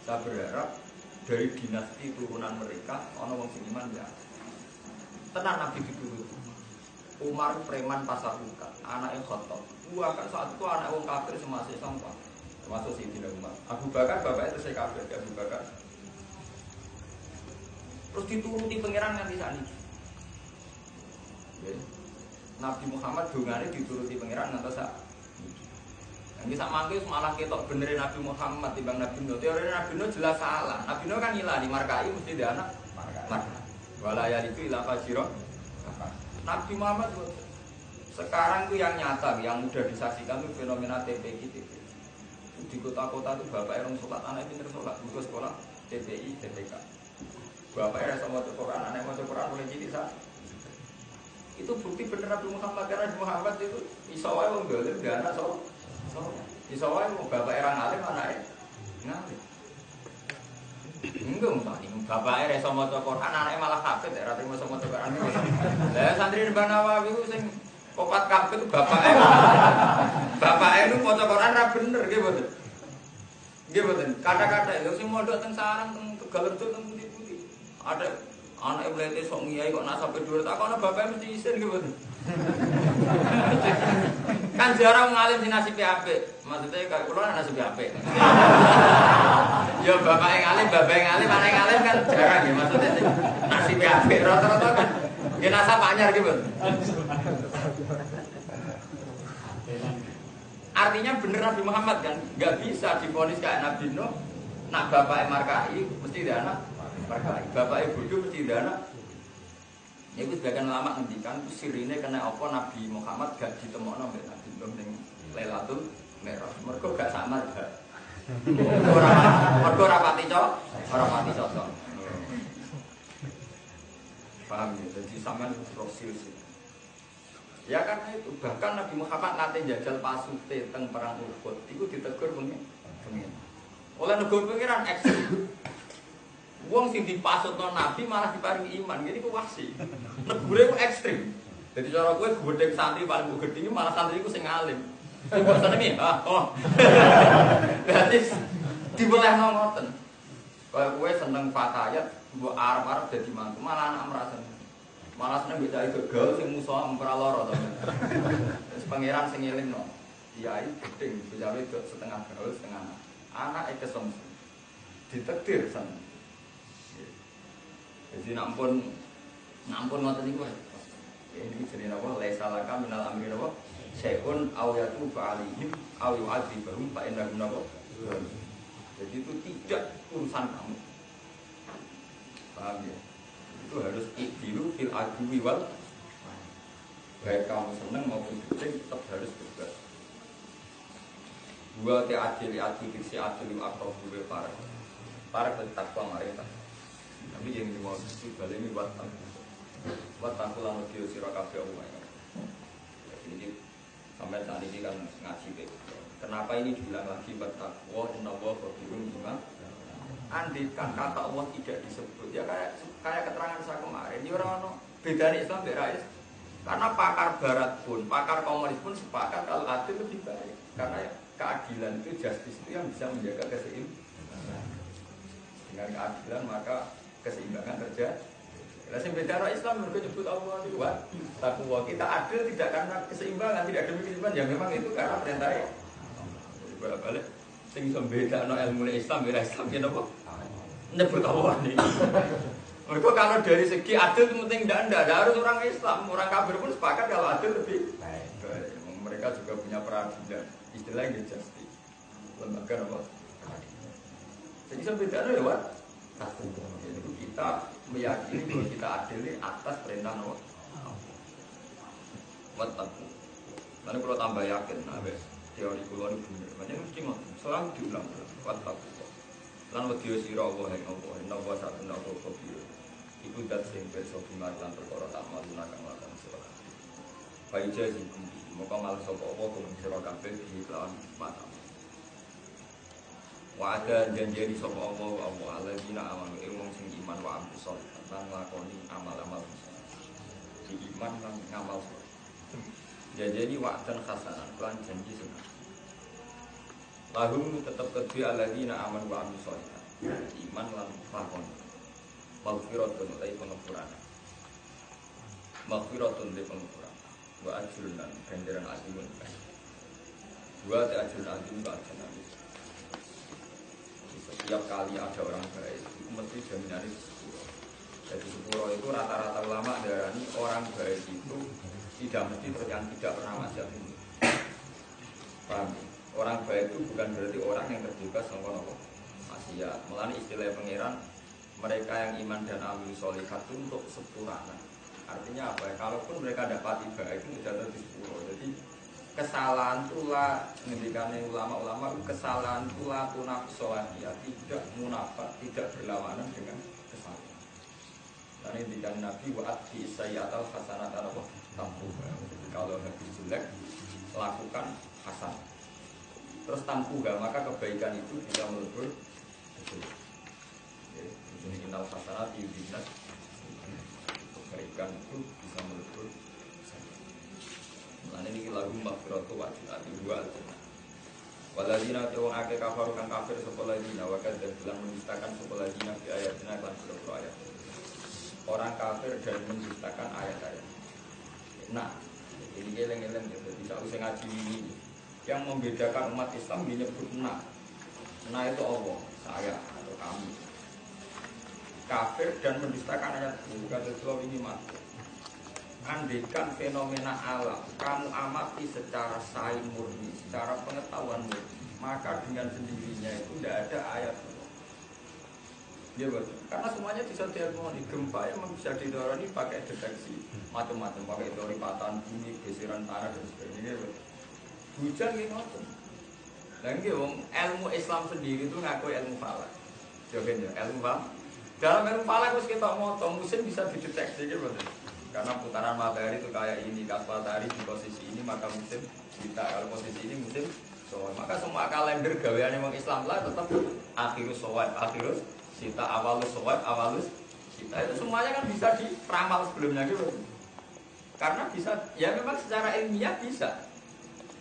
Saya berharap dari dinasti turunan mereka ono wong sing iman ya. Tenan Nabi dituruti. Umar preman pasar buka, anak yang Khattab. Kan saat itu anak wong kafir masih sampah. Termasuk Sayyidina Umar. Abu Bakar bapaknya itu saya kafir, Abu Bakar. Terus dituruti pangeran nganti sakniki. Nabi Muhammad dongane dituruti pangeran ngantos sak. Ini sama aku malah ketok benerin Nabi Muhammad timbang Nabi Nuh. Teori Nabi Nuh jelas salah. Nabi Nuh kan ilah di markai mesti dia anak markai. Walaya itu ilah fajiro. Nabi Muhammad sekarang tuh yang nyata, yang mudah disaksikan tuh fenomena TPI. Di kota-kota tuh bapak orang sholat, anak pinter sholat, buku sekolah TPI, TPK. Bapak era sama Quran, anak mau Quran boleh jadi sah. Itu bukti bener Nabi Muhammad karena Nabi Muhammad itu isawai menggalir dia anak isawai mau bapak era ngalim anaknya ngalim. Enggak mustahil. Bapak era sama Quran, anaknya malah kafir. Era terima sama Quran. Lah santri Mbah Nawawi itu sing kopat kafir itu bapaknya itu mau Quran ra bener, gitu. Gitu. Kata-kata itu sing mondok teng sarang teng Tegal Rejo teng putih-putih. Ada anak mlete sok ngiyai kok nak sampai dhuwur tak ana bapake mesti isin gitu. Kan jarang ngalim sing nasibe apik. Maksudnya kalau kula nasibe apik. Ya bapake ngalim, anak ngalim kan jarang ya maksudnya sing nasibe apik rata-rata kan ya nasab anyar gitu. Artinya bener Nabi Muhammad kan nggak bisa divonis kayak Nabi Nuh. Nak bapaknya markai mesti dia anak markai, bapaknya bodoh mesti dia anak. Ya itu sebagian lama ngendikan sirine kena apa Nabi Muhammad gak ditemokno mbek Nabi Nuh ning Lailatul Mi'raj. Mergo gak samar gak. Mergo ora pati cocok. Paham ya? Jadi sampean prosil sih. Ya karena itu bahkan Nabi Muhammad nanti jajal pasute teng perang Uhud itu ditegur pengen. Oleh negara pengiran ekstrim. Wong sing dipasutno Nabi malah diparingi iman. Jadi ku wasi. Negure ku ekstrim. Jadi cara kowe gedhe santri paling gedhe malah santri ku sing alim. Sing bosan iki, Berarti dibelehno ngoten. Kaya kowe seneng fatayat, mbok arep-arep dadi mantu malah anak merasa malah seneng beda itu gaul sing musuh memperaloro to. Terus pangeran sing ngelingno. Kiai gedeng beda itu setengah gaul setengah anak kesem. Ditakdir san. Jadi nampun ngoten niku. Ini jenenge apa? Laisa laka minal amri apa? Syai'un aw yatubu alaihim aw yu'adzibahum fa innahum nabo. Jadi itu tidak urusan kamu. Paham ya? Itu harus ikdilu fil adwi wal baik kamu seneng maupun gedeng tetap harus berbuat. Dua te adil diksi adil akrof dulu para takwa mereka. Tapi yang dimau itu balik ini buat takulah medio sirakabe Allah. Jadi sampai saat ini kan ngaji deh. Kenapa ini diulang lagi buat takwa? Inna Allah berfirman gimana? Andikan kata Allah tidak disebut ya kayak keterangan saya kemarin. Ini orang beda Islam berais. Karena pakar Barat pun, pakar komunis pun sepakat kalau adil lebih baik. Karena keadilan itu justice itu yang bisa menjaga keseimbangan. Dengan keadilan maka keseimbangan terjadi. Nah, yang beda orang Islam mereka nyebut Allah itu takwa. Kita adil tidak karena keseimbangan, tidak demi keseimbangan. Ya memang itu karena perintahnya. Jadi balik. Sing iso bedakno ilmu Islam ora Islam yen apa? Nyebut Allah nih. Mereka kalau dari segi adil itu penting tidak harus orang Islam, orang kafir pun sepakat kalau adil lebih baik. Mereka juga punya peradilan, istilahnya justice. Lembaga apa? Jadi sebedanya lewat itu kita meyakini bahwa kita adil atas perintah Allah. Wataku. Lalu kalau tambah yakin, teori kulo ini benar. Macam mesti selalu diulang. Wataku. Lan wedi sira Allah ing apa inna wa sa'atuna khabir. Iku dat sing pirsa bimarlan perkara tak maluna kang lakon sira. Baik jadi moga mal sapa apa kang sira kabeh iki lawan mata. Wa ada janji sapa apa alladzina amanu wong sing iman wa amal saleh lan lakoni amal-amal di iman lan ngamal saleh. Jadi wa'dan hasanan lan janji senang. Lahum tetap kedua alladzina amanu wa amilus sholihat. Iman lan lakon. Maghfiratun utai pengampuran. Maghfiratun utai pengampuran. Wa ajrun lan ganjaran azimun. Dua te ajrun azim wa ajrun azim. Setiap kali ada orang baik, itu mesti jaminannya sepuluh. Jadi sepuluh itu rata-rata ulama darani orang baik itu tidak mesti yang tidak pernah maksiat ini. Paham? Orang baik itu bukan berarti orang yang terjebak sama nopo maksiat. Melani istilah pangeran, mereka yang iman dan amil sholihat itu untuk sepurana. Artinya apa ya? Kalaupun mereka dapati baik itu tidak terjadi sepuluh. Jadi kesalahan itulah ngendikannya ulama-ulama, kesalahan itulah tunaf sholahiyah, tidak munafat, tidak berlawanan dengan kesalahan. Dan ngendikan Nabi wa'at bi sayyatal hasanatan apa tampuha. Jadi kalau habis jelek lakukan hasan. Terus tampuha, maka kebaikan itu bisa melebur jelek. Jadi inal hasanat yudinat, kebaikan itu bisa melebur. Lan ini lagu maghfiratu wa jannatu wa al-jannah. Waladina wong akeh kafir kang kafir sapa ladina wa kadzdzab bilang mendustakan sapa ladina bi ayatina lan sura ayat. Orang kafir dan mendustakan ayat-ayat. Nah, ini geleng-geleng gitu. Tidak usah ngaji ini. Yang membedakan umat Islam menyebut nah. Nah itu Allah, saya atau kami. Kafir dan mendustakan ayat itu kata Allah ini masuk. Andaikan fenomena alam kamu amati secara sains murni, secara pengetahuan murni, maka dengan sendirinya itu tidak ada ayat Allah. Ya betul. Karena semuanya bisa diharmoni. Gempa yang bisa didorong pakai deteksi macam-macam, pakai teori patahan bumi, geseran tanah dan sebagainya. Betul. Hujan gitu. Lagi ilmu Islam sendiri itu ngaku ilmu falak. Jawabnya ilmu falak. Dalam ilmu falak harus kita motong musim bisa dideteksi gitu betul. Karena putaran matahari itu kayak ini, kas matahari di posisi ini maka musim kita, kalau posisi ini musim soal. Maka semua kalender gaweane wong Islam lah tetap akhirus soal, akhirus sita awalus soal, awalus sita itu semuanya kan bisa diramal sebelumnya gitu. Karena bisa, ya memang secara ilmiah bisa.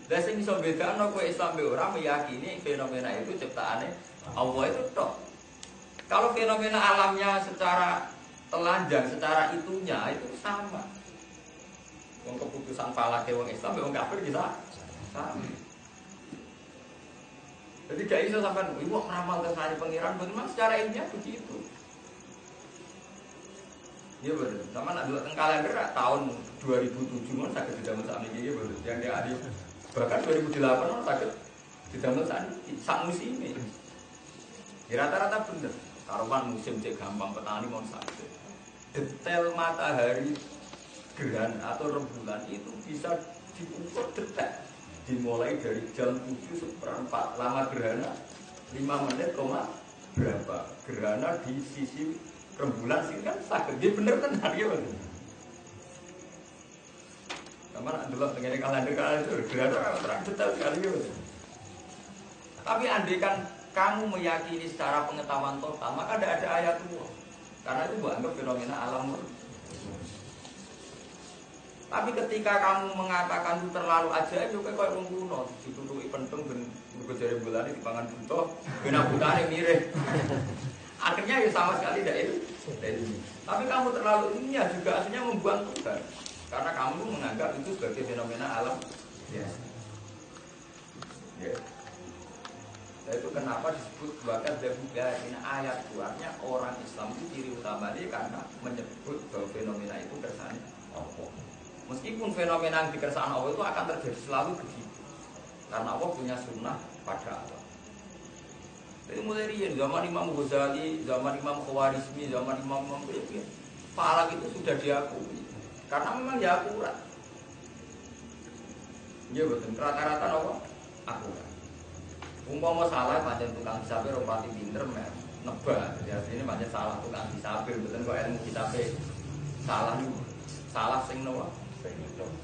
Dan sing iso bedakno kowe Islam be ora meyakini fenomena itu ciptaane Allah itu tok. Kalau fenomena alamnya secara telanjang, secara itunya itu sama. Wong keputusan falake wong Islam wong kafir bisa sama. Jadi gak iso sampean ibu ngeramal kersane pengiran, memang secara ilmiah begitu. Iya betul. Sama nak dulu teng kalender tahun 2007 kan sakit didamel sak niki betul. Yang dia adil bahkan 2008 kan sakit didamel sak musim ini. Rata-rata bener. Karuan musim cek gampang petani mau sakit. Detail matahari gerhana atau rembulan itu bisa diukur detail. Dimulai dari jam 7:04 lama gerhana 5 menit berapa gerhana di sisi rembulan sini kan sakit. Dia bener tenar ya bener. Sama nak dulu dengan kalender gerhana terang detail sekali ya bener. Tapi andaikan kamu meyakini secara pengetahuan total maka tidak ada ayat Allah. Karena itu anggap fenomena alam. Tapi ketika kamu mengatakan itu terlalu ajaib, juga kayak wong kuno, ditutupi pentung dan berjari bulan di pangan butuh, benar butane mirip. Akhirnya ya sama sekali tidak itu. Tapi kamu terlalu ini ya juga akhirnya membuang Tuhan. Karena kamu menganggap itu sebagai fenomena alam. Ya. Ya. Nah, itu kenapa disebut bahkan dari ayat keluarnya orang Islam itu ciri utamanya karena menyebut bahwa fenomena itu kersane Allah. Meskipun fenomena yang dikersane Allah itu akan terjadi selalu begitu. Karena Allah punya sunnah pada Allah. Jadi mulai dari zaman Imam Ghazali, zaman Imam Khawarizmi, zaman Imam Qurtubi, falak itu sudah diakui. Karena memang ya akurat. Ya betul. Rata-rata Allah akurat. Umpama salah pancen tukang hisabe ora pati pinter nebak. Jadi ini pancen salah tukang hisabe mboten kok ilmu hisabe salah sing nopo?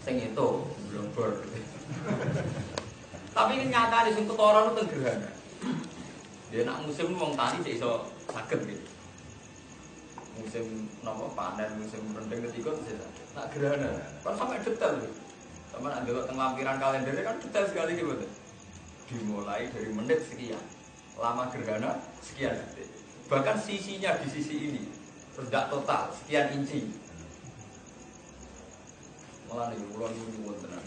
Sing itu belum ber. Tapi ini nyata di sing ketara itu gerhana. Dia nak musim wong tani cek iso saged gitu. Musim nopo panen, musim rendeng ketika itu nak gerhana. Kan sampai detail gitu. Sama nak delok teng lampiran kalender kan detail sekali gitu. Dimulai dari menit sekian, lama gerhana sekian detik. Bahkan sisinya di sisi ini, terus tidak total sekian inci. Malah nih, ulang nyuwun tenan.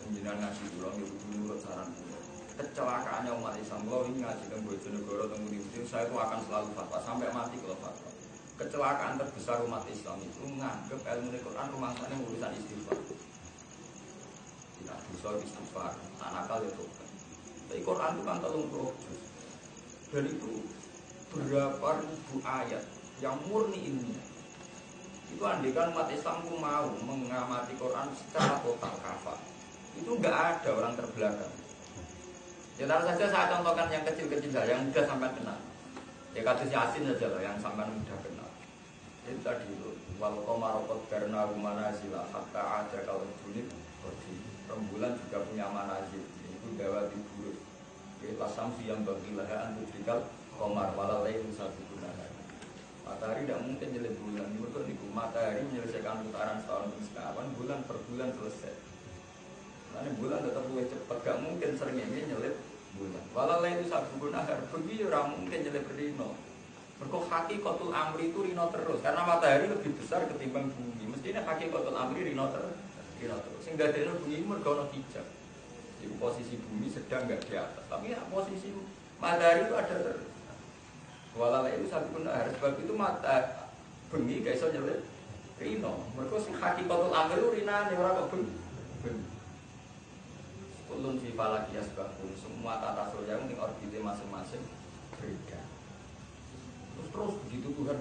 Penjinan ngaji ulang ya kudu nurut saran kula. Kecelakaannya umat Islam kalau ini ngaji teng Bojonegoro teng Universitas saya itu akan selalu fatwa sampai mati kalau fatwa. Kecelakaan terbesar umat Islam itu nganggep ilmu Quran rumangsane urusan istighfar. Tidak bisa istighfar, tak nakal ya tobat. Tapi Quran itu kan 30 juz. Dan itu berapa ribu ayat yang murni ilmiah. Itu andikan umat Islam itu mau mengamati Quran secara total kafah. Itu enggak ada orang terbelakang. Ya taruh saja saya contohkan yang kecil-kecil saja, yang mudah sampai kenal. Ya kasus Yasin saja lah yang sampai mudah kenal. Itu tadi itu wal qamaraqad karna manazila hatta ada kalau junib bagi rembulan juga punya manazil. Itu dawati buruk. Kita samsi yang bagilah tudrikal qamar wala lail sabuna. Matahari tidak mungkin nyelip bulan. Menurut itu matahari menyelesaikan putaran setahun sekawan, bulan per bulan selesai. Karena bulan tetap lebih cepat, gak mungkin seringnya nyelip bulan. Walau lain itu sabun akhir, begitu orang mungkin nyelip rino. Berkok hakikatul amri itu rino terus, karena matahari lebih besar ketimbang bumi. Mestinya hakikatul amri rino terus. Sehingga ada bumi mergono hijab. Jadi posisi bumi sedang gak di atas, tapi ya, posisi matahari itu ada terus. Walau lain itu sabun akhir, sebab itu mata bengi gak bisa nyelip rino. Mereka sing hakikatul amri itu rina nih orang kok bengi. Kulun fi falaki asbahun, semua tata surya yang orbitnya masing-masing beda. Terus begitu Tuhan.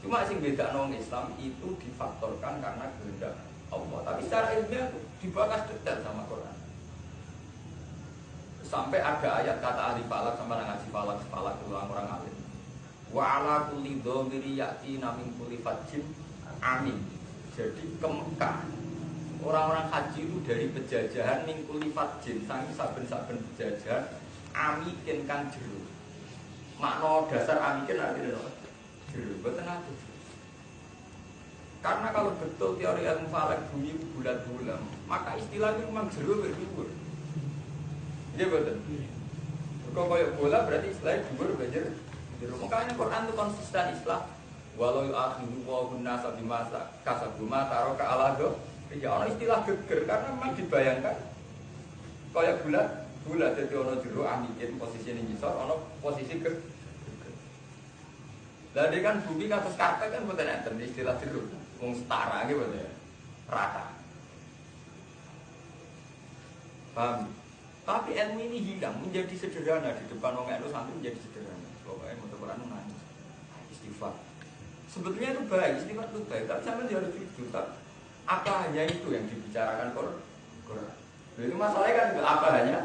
Cuma sing beda nong Islam itu difaktorkan karena kehendak Allah. Tapi secara ilmiah dibahas detail sama Quran. Sampai ada ayat kata ahli falak sama ngaji falak ulang orang alim. Wa ala kulli dhamiri ya'ti min kulli fajjin amin. Jadi ke Mekah orang-orang haji itu dari penjajahan mingkuli fajin, sangi saben-saben penjajahan amikin kan jero. Makna dasar amikin artinya apa? Jero, betul aku. Karena kalau betul teori ilmu falak bumi bulat-bulat, maka istilahnya memang jero berdua. Iya betul. Kalau kayak bola berarti istilahnya dua berjero. Makanya Quran itu konsisten Islam. Walau yu'akhidu wa hunna sabimasa kasabuma taroka alado. Ya ono istilah geger karena memang dibayangkan kayak bulat jadi ono jero amikin posisi ini ngisor ono posisi geger. Lah kan bumi kados karpet kan mboten enten istilah jero wong setara gitu ya. Rata. Paham? Tapi ilmu ini hilang menjadi sederhana di depan wong enu sampai menjadi sederhana. Pokoknya mudah-mudahan nangis. Istighfar. Sebetulnya itu baik, istighfar itu baik, tapi sampai dia harus jujur. Apa hanya itu yang dibicarakan Quran? Itu masalahnya kan juga apa hanya?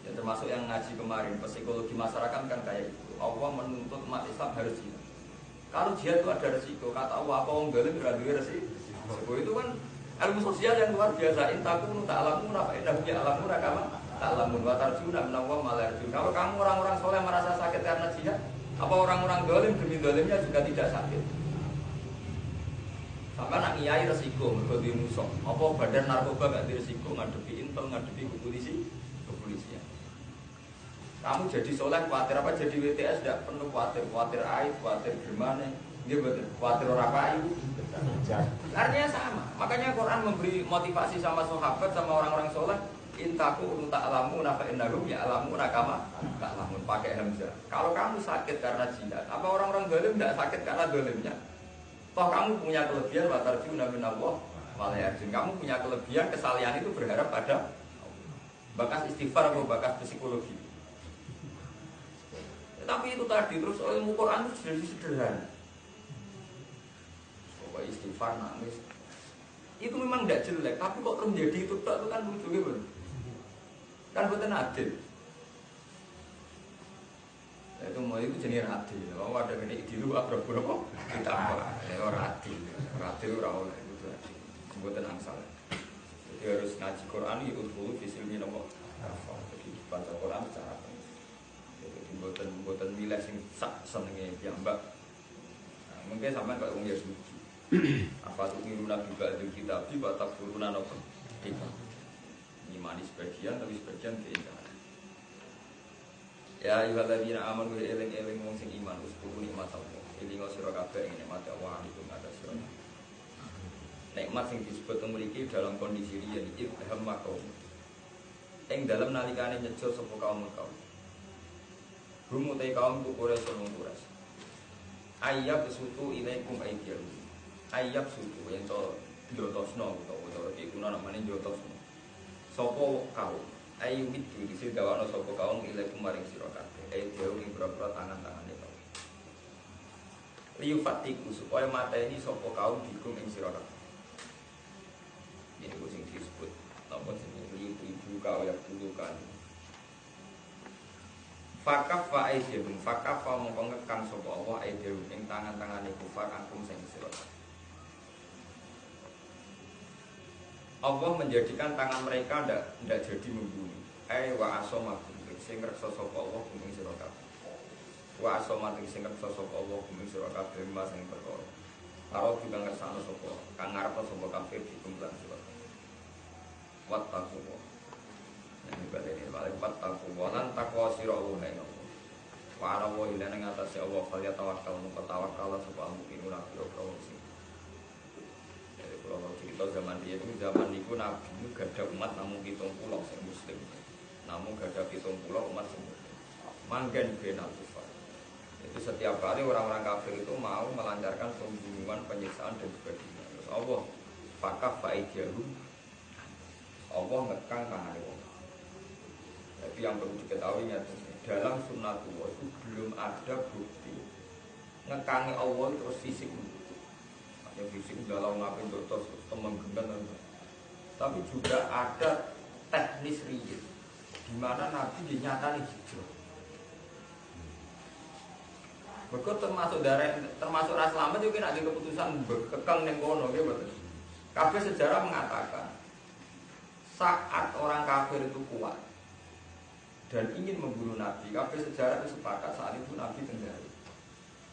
Ya termasuk yang ngaji kemarin, psikologi masyarakat kan kayak itu. Allah menuntut umat Islam harus jihad. Kalau jihad itu ada resiko, kata Allah apa orang galim beradu resiko itu kan ilmu sosial yang luar biasa. Intakunu ta'lamun fa innahum ya'lamun kama ta'lamun wa tarjuna min Allah ma la yarjun. Kalau kamu orang-orang soleh merasa sakit karena jihad, apa orang-orang galim demi galimnya juga tidak sakit? Sampai nak ngiyai resiko, mereka di musuh. Apa badan narkoba gak di resiko, ngadepi intel, ngadepi kepolisian. Kamu jadi soleh khawatir apa? Jadi WTS tidak perlu khawatir aib, khawatir gimana? Dia betul, khawatir orang kayu. Artinya sama. Makanya Quran memberi motivasi sama sahabat, sama orang-orang soleh. Intaku ta'lamu nafa innahum ya'lamu nakama ta'lamun pakai hamzah. Kalau kamu sakit karena jihad, apa orang-orang zalim tidak sakit karena zalimnya? Toh kamu punya kelebihan watarjuna minallah wala yarjun. Kamu punya kelebihan kesalahan itu berharap pada bakas istighfar atau bakas psikologi. Tapi itu tadi terus ilmu Quran itu jadi sederhana. Coba istighfar nangis. Itu memang tidak jelek, tapi kok terus menjadi itu kan lucu gitu. Kan bukan adil. Itu mau itu jenis adil. Kalau ada ini dulu akrab berapa? Ditambah. Orang adil. Adil orang oleh itu adil. Bukan angsal. Jadi harus ngaji Quran itu dulu visilnya nomor. Jadi baca Quran secara jadi buatan milih sing sak senenge piyambak. Mungkin sama kalau orang Yahudi. Apa tuh miruna juga ada kitab di batak turunan apa? Kita. Imani sebagian tapi sebagian tidak. Ya ayyuhalladzina amanu eling-eling wong sing iman uskuru nikmat Allah. Eling sira kabeh ing nikmat Allah niku ngatas sira. Nikmat sing disebut mriki dalam kondisi riyen iki hammakum. Ing dalam nalikane nyejo sapa kaum. Rumu te kaum ku Quraisy Quraisy. Ayyab sutu ilaikum aidiyah. Ayyab sutu yen to jotosno utawa iki kuna namane jotosno. Sopo kaum ayu midu disi dawakno sopo kaum ilaikum maring sira kabeh jauh ing boro-boro tangan-tangane kaum liyu fatiku supaya mateni sopo kaum dikum ing sira kabeh ini ku sing disebut napa jenenge liyu ibu ka ya dulu kan fakaf fa aidhum fakaf fa mongko ngekang sapa Allah aidhum ing tangan-tangane kufar akum sing sira Allah menjadikan tangan mereka tidak jadi membunuh. Wa asomakum sing reksa sapa Allah kuming sira kabeh. Wa asomakum sing reksa sapa Allah kuming sira kabeh mas ing perkara. Karo juga ngersano sapa kang ngarep sapa kafir dikumpulkan sira. Wattaqwa. Nek balene wattaqwa lan takwa sira Allah nek Allah. Wa ala wa ila ning atase Allah fal tawakkal mung tawakkal sapa mukmin ora kira-kira sing kalau cerita zaman dia itu zaman itu Nabi itu gak ada umat namun 70 yang muslim namun gak ada 70 umat semua manggen benal kufar itu setiap kali orang-orang kafir itu mau melancarkan pembunuhan, penyiksaan dan sebagainya terus Allah fakaf fa'idyahu Allah ngekang tangannya Allah tapi yang perlu diketahui dalam sunnatullah itu belum ada bukti ngekangnya Allah terus fisik yang fisik dalam ngapain dokter teman gendan tapi juga ada teknis real di mana Nabi dinyatakan hijrah. Mereka termasuk ras selamat juga ada keputusan kekang neng kono gitu. Kabeh sejarah mengatakan saat orang kafir itu kuat dan ingin membunuh Nabi, kabeh sejarah itu sepakat saat itu Nabi kendali.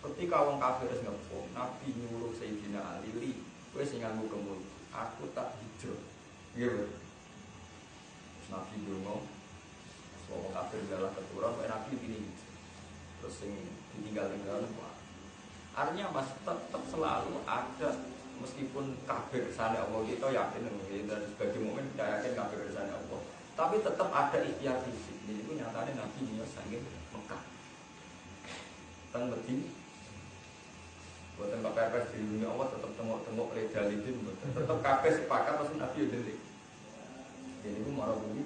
Ketika orang kafir wis ngepung, Nabi nyuruh Sayyidina Ali, kowe sing nganggo kemul, aku tak hijrah. Nggih. Nabi ndonga, wong kafir dalah keturun, kowe Nabi pilih. Terus sing ditinggal-tinggal artinya Mas tetap selalu ada meskipun kafir sana Allah kita yakin dan sebagai mukmin kita yakin kafir sana Allah. Tapi tetap ada ikhtiar fisik. Jadi itu nyatanya Nabi niat sangat Mekah. Teng Medina buatan KPS di dunia Allah tetap tengok legalitin tetap KPS sepakat pasti Nabi udah delik jadi itu marah bumi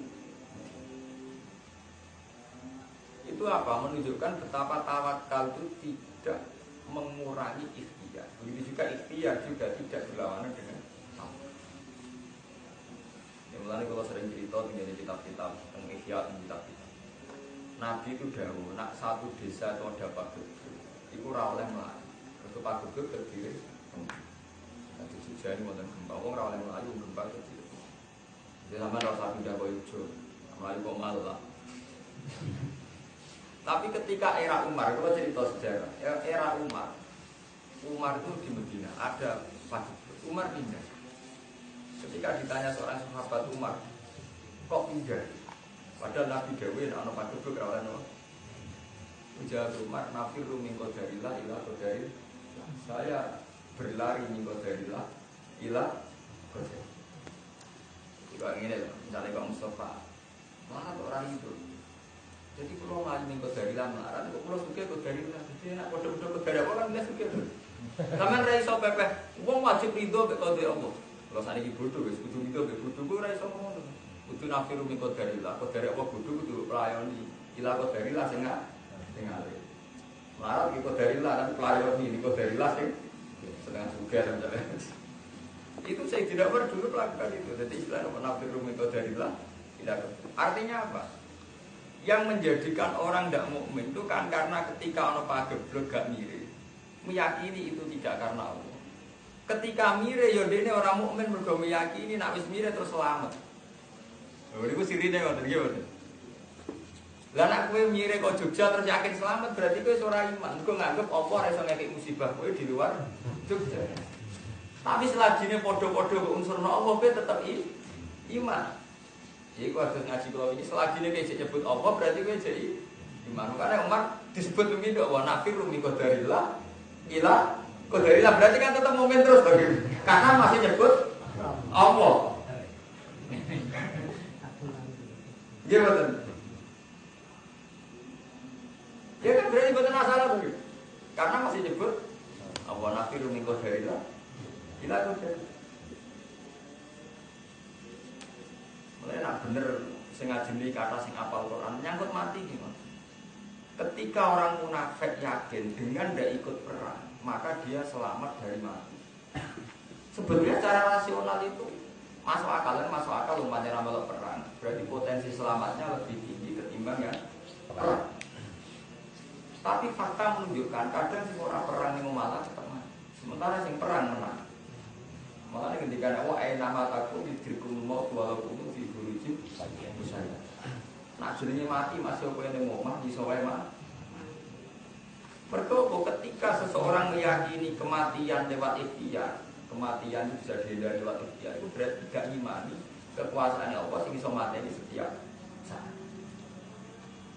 itu apa? Menunjukkan betapa tawakal itu tidak mengurangi ikhtiar begitu juga ikhtiar juga tidak berlawanan dengan tawakal yang mulanya kalau sering cerita menjadi kitab-kitab mengikhtiar kitab-kitab Nabi itu dahulu nak satu desa itu ada pabrik itu rawleh melati untuk pagubuk terdiri nanti sujani wonten gempa wong ra oleh mlayu gempa terdiri jadi sama rasa pindah koyo ijo mlayu kok malah tapi ketika era Umar kalau cerita sejarah era Umar itu di Medina ada pagubuk Umar pindah ketika ditanya seorang sahabat Umar kok pindah padahal Nabi Dawud ana pagubuk ra oleh ujar Umar nafiru min qadarillah ila qadarillah saya berlari min qadarillah ila qadarillah. Juga ngene lho, misalnya Pak Mustafa, malah orang itu. Jadi kalau lari min qadarillah melarat, kok kula suke qadarillah. Jadi enak padha-padha qadarillah kan nek suke. Sampeyan ra iso pepeh, wong wajib ridho mek qadar Allah. Kalau saniki bodho wis kudu ridho mek bodho ku ra iso ngono. Kudu nafiru min qadarillah, qadar apa bodho kudu pelayani ila qadarillah sing tinggalin. Malah kita darilah tapi pelayan ini kita darilah sing sedang juga misalnya. Itu saya tidak dulu melakukan itu. Jadi istilah menafsir rumi kita darilah tidak. Artinya apa? Yang menjadikan orang tidak mukmin itu kan karena ketika orang pageblek gak mirip, meyakini itu tidak karena Allah. Ketika mirip ya dene orang mukmin mergo meyakini nek wis mirip terus selamat. Lha niku sirine ngoten nggih mboten. Lah nek kowe mire kok Jogja terus yakin selamat berarti kowe ora iman. Kowe nganggep apa ora iso ngekek musibah kowe di luar Jogja. Tapi selagine padha-padha kok unsurna Allah kowe tetep iman. Iku harus ngaji kula iki selagine kowe nyebut Allah berarti kowe jek iman. Karena Umar disebut begitu wa nafiru min qadarillah ila qadarillah berarti kan tetap mukmin terus bagi. Karena masih nyebut Allah. Gimana? Ya kan berarti bukan masalah begitu. Karena masih nyebut Allah nafiru min qadarillah ila qadarillah. Mulai nak bener sing ngajeni kata sing apal Quran nyangkut mati gimana? Ketika orang munafik yakin dengan tidak ikut perang, maka dia selamat dari mati. Sebetulnya secara rasional itu masuk akal umpamanya ramal perang. Berarti potensi selamatnya lebih tinggi ketimbang yang perang. Tapi fakta menunjukkan kadang si orang perang yang malah tetap mati. Sementara sing perang menang. Malah ketika Allah nama takut didirikum maut walaupun fi burujin busaya. Nak jenenge mati masih apa yang ngomong iso wae mah. Mergo ketika seseorang meyakini kematian lewat ikhtiar, kematian itu bisa dihindari lewat ikhtiar, itu berarti gak ngimani kekuasaan Allah sing iso mateni setiap saat.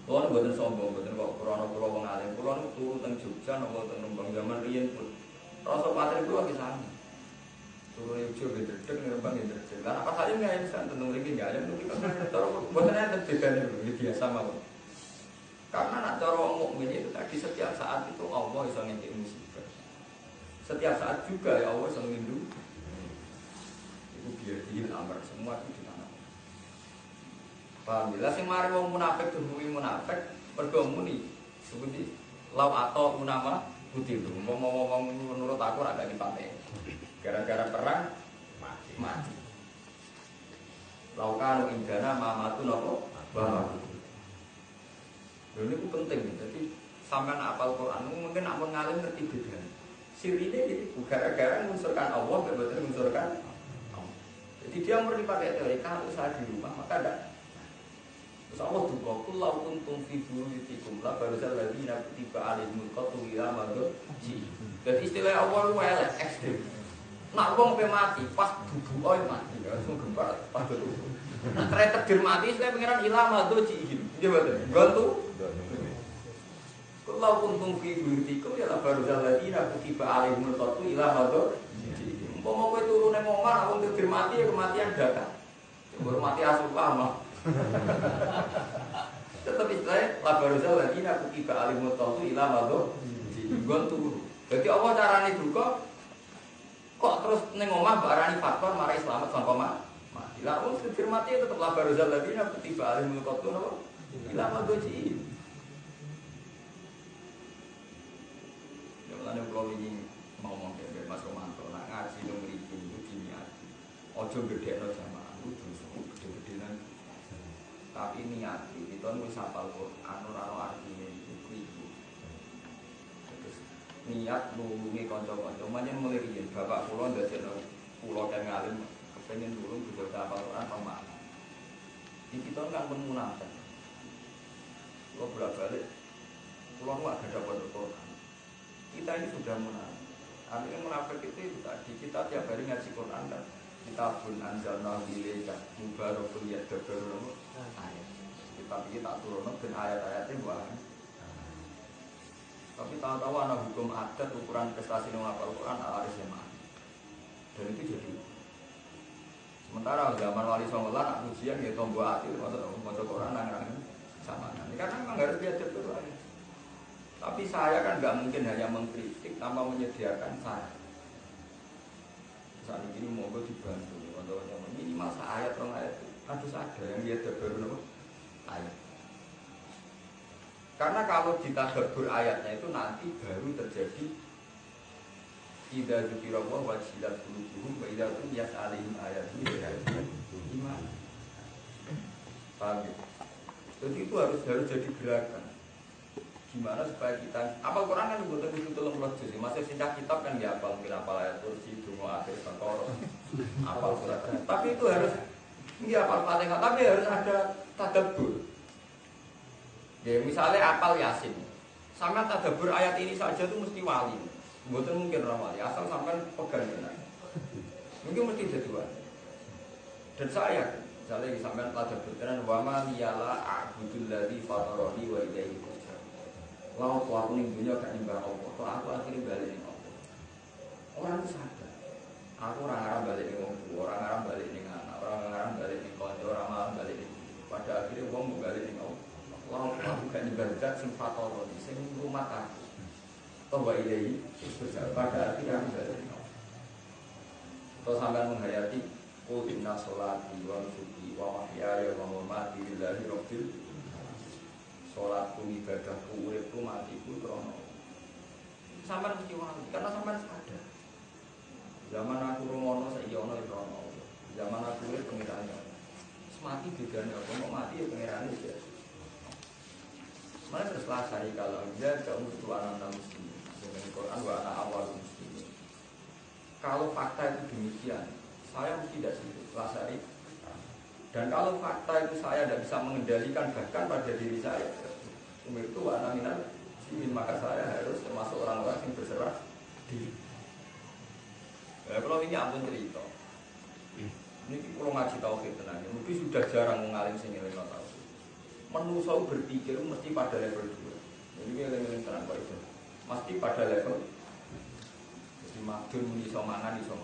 Kulo mboten sombong, mboten kok krana kula wong alim. Kulo niku turu teng Jogja napa teng Rembang zaman riyen pun. Rasa patri kula ki sami. Turu Jogja gedhe Rembang gedhe. Lah apa saja nggak bisa tentu mriki nggak ada mungkin terus mboten ada bedane biasa mawon. Karena nak cara mukmin itu tadi setiap saat itu Allah iso ngekek musibah. Setiap saat juga ya Allah iso nglindungi. Itu biar dihil amar semua itu di tangan. Paham? Lah sing mari wong munafik dumui munafik mergo muni seperti law atau munama putih itu. Ngomong menurut aku ora gak dipateni. Gara-gara perang mati. Laukanu indana mamatu nopo bahagia. Ini itu penting, jadi sampai apal Quran mungkin amun ngalim ngerti beda. Sirine itu gara-gara mengunsurkan Allah, betul mengunsurkan Allah. Jadi dia murni pakai teori kalau saya di rumah maka ada. Terus Allah duka kullau kuntum fi buyutikum la barzal ladina kutiba alaihimul qatlu ila madad. Jadi istilah Allah itu elek ekstrem. Nak wong pe mati pas dubuke mati, langsung gembar pas dubuke. Nak kereta takdir mati saya pengiran ila madad ji. Dia betul. Gantu kalau kuntum fi buyutikum ya la barzal ladina kutiba alaihimul qatlu ila madad. Umpama kowe turu nang omah wong takdir mati ya kematian datang. Baru mati asuh lama. Tetap istilahnya la barzal ladina kutiba alaihimul qatlu ila madad. Gantu. Jadi Allah carane duka kok terus ning omah barani faktor marai selamat sangka mati. Lah wong takdir mati tetep la barzal ladina kutiba alaihimul qatlu napa? Ila madad. Lalu kalau ini ngomong ke Mas Romanto, nak ngaji dong mriki itu diniati. Ojo gedekno jamaah kudu gede-gede nang. Tapi niati kita wis hafal Quran ora artine iku. Terus niat nulungi kanca-kanca. Manjen mulai riyen bapak kula ndadekno kula kan ngalim kepengin nulung bisa hafal Quran pamane. Iki kita kan pun munafik. Kula bolak-balik kula nu agak dapat Quran. Kita ini sudah munafik. Artinya munafik itu tadi kita tiap hari ngaji Quran kan. Kita pun anjalna ilaika mubarakun yadabbarun ayat. Tapi kita turun dan ayat-ayatnya bukan. Tapi tahu-tahu anak hukum adat ukuran prestasi menghafal Quran alaris yang mana. Dan itu jadi. Sementara zaman Wali Songo lan ujian ya tombo ati maca Quran nang sama. Karena memang harus diajar dulu aja. Tapi saya kan nggak mungkin hanya mengkritik tanpa menyediakan saya. Saat ini mau dibantu, minimal ayat orang ayat harus ada yang dia tadabbur ayat. Karena kalau ditadabbur ayatnya itu nanti baru terjadi idza dzukirallahu wajilat qulubuhum wa idza tuliyat alaihim ayatuhu iman. Paham ya? Jadi itu harus jadi gerakan. Gimana supaya kita apal Quran kan butuh tolong proses. Masih sindah kitab kan ya apal mungkin apal ayat kursi donga akhir sakor. Apal surat. Tapi itu harus enggak apal Fatihah, tapi harus ada tadabbur. Ya misalnya apal Yasin. Sama tadabbur ayat ini saja itu mesti wali. Mboten mungkin ora wali, asal sampean pegang tenan. Mungkin mesti jadi wali. Dan saya misalnya sampean tadabbur tenan wa ma liyala a'budul ladzi fatarani wa ilaihi lalu aku ning dunia gak nyembah Allah, kok aku akhirnya balik ning Allah. Orang itu sadar. Aku orang arah balik ning wong tua, orang arah balik ning anak, orang arah balik ning kanca, orang malah balik ning. Pada akhirnya wong mau balik ning Allah. Lalu aku gak nyembah zat sing fatoroni, sing rumah aku. Toh wa ilahi pada akhirnya aku balik ning Allah. Atau sampai menghayati Qul inna sholati wa nusuki wa mahyaya wa mamati lillahi rabbil sholatku, ibadahku, uripku, matiku krono. Sampeyan mesti wani karena sampeyan sadar. Zaman aku rumono saiki ana krono. Zaman aku urip pengirane. Mati bedane apa kok mati ya pengirane ya. Mana terus lasari kalau dia kaum tuanan muslim. Dengan Quran wa ana awal muslim. Kalau fakta itu demikian, saya tidak situ lasari. Dan kalau fakta itu saya tidak bisa mengendalikan bahkan pada diri saya, itu anak minat ingin maka saya harus termasuk orang-orang yang berserah diri. Kalau ini ampun cerita, ini kalau ngaji tauhid tenang, mungkin sudah jarang mengalim sing ngeling tauhid. Manusia berpikir mesti pada level 2. Jadi ngeling tenang kok itu, mesti pada level. Jadi madun iso mangan, iso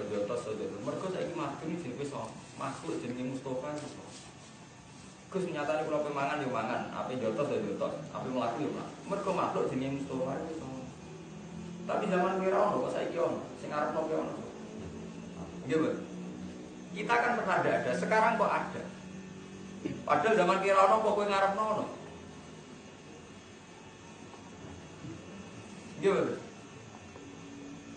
jotos. Mergo saiki madun iki wis makhluk jenenge Mustafa iso. Gus nyatane kula pemangan yo mangan, ape jotos yo jotos, ape mlaku yo mlaku. Mergo makhluk jenenge Mustafa iso. Tapi zaman kira ono kok saiki ono, sing arepno ki ono. Nggih, Bu. Kita kan pernah ada, sekarang kok ada. Padahal zaman kira ono kok kowe ngarepno ono. Nggih, Bu.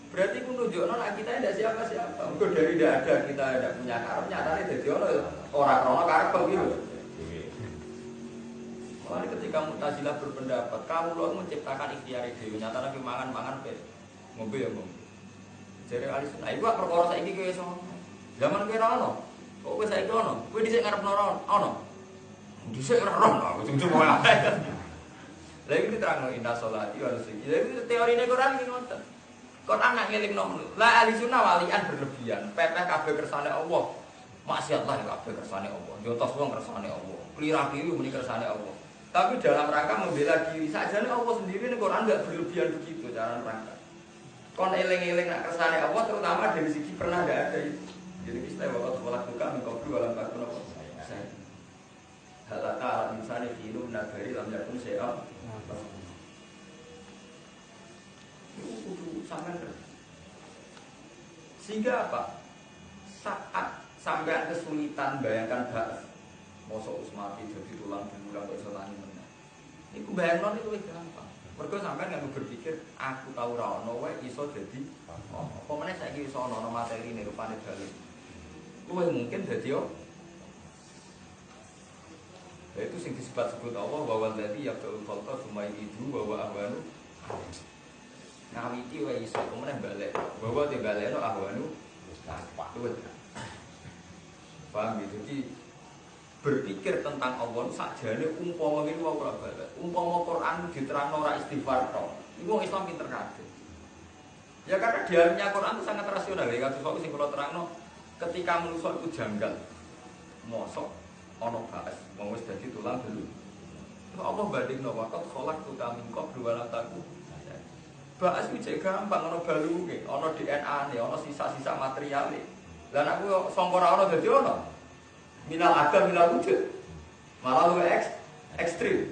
Berarti ku nunjukno nek kita tidak siapa-siapa. Mergo dari tidak ada kita tidak punya karep, nyatane dadi ono ora krana karep gitu. Makanya ketika Mu'tazilah berpendapat, kamu lo menciptakan ikhtiar dhewe, nyatane pe mangan pe ngombe ya ngombe. Jare ahli sunnah, iku perkara saiki kowe iso. Zaman kowe ora ono. Kok kowe saiki ono? Kowe dhisik ngarepno ono. Dhisik ora ono, ujung-ujung wae. Lah iki diterangno inna sholati wa nusuki. Lah iki teorine Quran iki ngoten. Quran nak ngelingno. Lah ahli sunnah walian berlebihan, pepeh kabeh kersane Allah. Maksiat lah kabeh kersane Allah. Jotos wong kersane Allah. Klirah-kliru muni kersane Allah. Tapi dalam rangka membela diri saja nih Allah sendiri nih Quran nggak berlebihan begitu dalam rangka. Kon eling-eling nak kersane Allah terutama dari segi pernah nggak ada itu. Jadi istilah waktu sholat buka mengkobru alam takun apa? Halata alam insani filu nagari lam yakun se'am. Itu sangat. Sehingga apa? Saat sampean kesulitan bayangkan bahas. Mosok usmati jadi tulang belulang kok iso tani meneh. Iku bayangno niku wis gampang. Mergo sampean nggak berpikir aku tahu ra ono wae iso dadi apa meneh saiki iso ono materi ne rupane bali. Luwih mungkin dadi yo. Itu sing disebut Allah bahwa dadi yaqul khalqa sumai itu bahwa ahwanu ngawiti wae iso kemudian balik bahwa te balekno ahwanu apa luwih. Paham gitu? Jadi berpikir tentang Allah sakjane umpama iki wae ora balik. Umpama Quran diterangno ora istighfar tok. Iku wong Islam pinter kabeh. Ya karena dialnya Quran itu sangat rasional ya. Kados kok sing kula terangno ketika manusa iku janggal. Mosok ana baes, wong wis dadi tulang belu. Terus Allah bandingno waqt kholaq tu kami kok dua taku. Baes ku jek gampang ana baluke, ana DNA-ne, ana sisa-sisa materiale. Lah nek aku sangka ora ana dadi ana. Minal adam minal wujud malah lu ekstrim.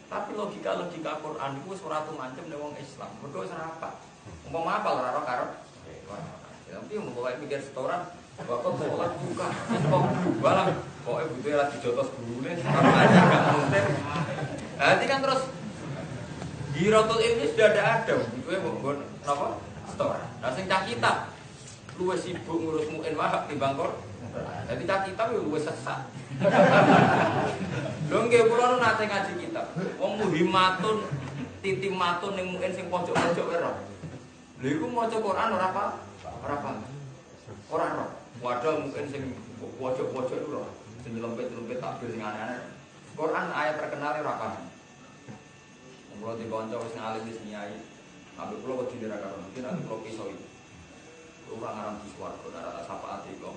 Tapi logika Quran itu ora tumancem ning wong Islam. Mergo wis rapat. Umpama apal ora karo. Tapi mulai mikir setoran kok sholat buka. Kok balang kok butuh ora dijotos gurune aja gak mungkin. Nanti kan terus Hiratul Ilmi sudah ada. Butuhnya nggon napa? Setoran. Nah sing cah kitab luwes sibuk ngurus muin wahab timbang Quran. Jadi cah kitab yo luwes sesat. Lho nggih kula nu nate ngaji kitab. Wong muhimatun titimatun ning muin sing pojok-pojok wae ro. Lha iku maca Quran ora apa? Ora apa? Ora ro. Wadah mungkin sing pojok-pojok itu ro. Sing lempet-lempet takbir sing aneh-aneh. Quran ayat terkenal ora paham. Kula di kanca wis ngalim wis nyai. Ambek kula wedi ora karo mungkin nek kula pisau iki. Ora ngaram di swarga, ora tak sapaati kok.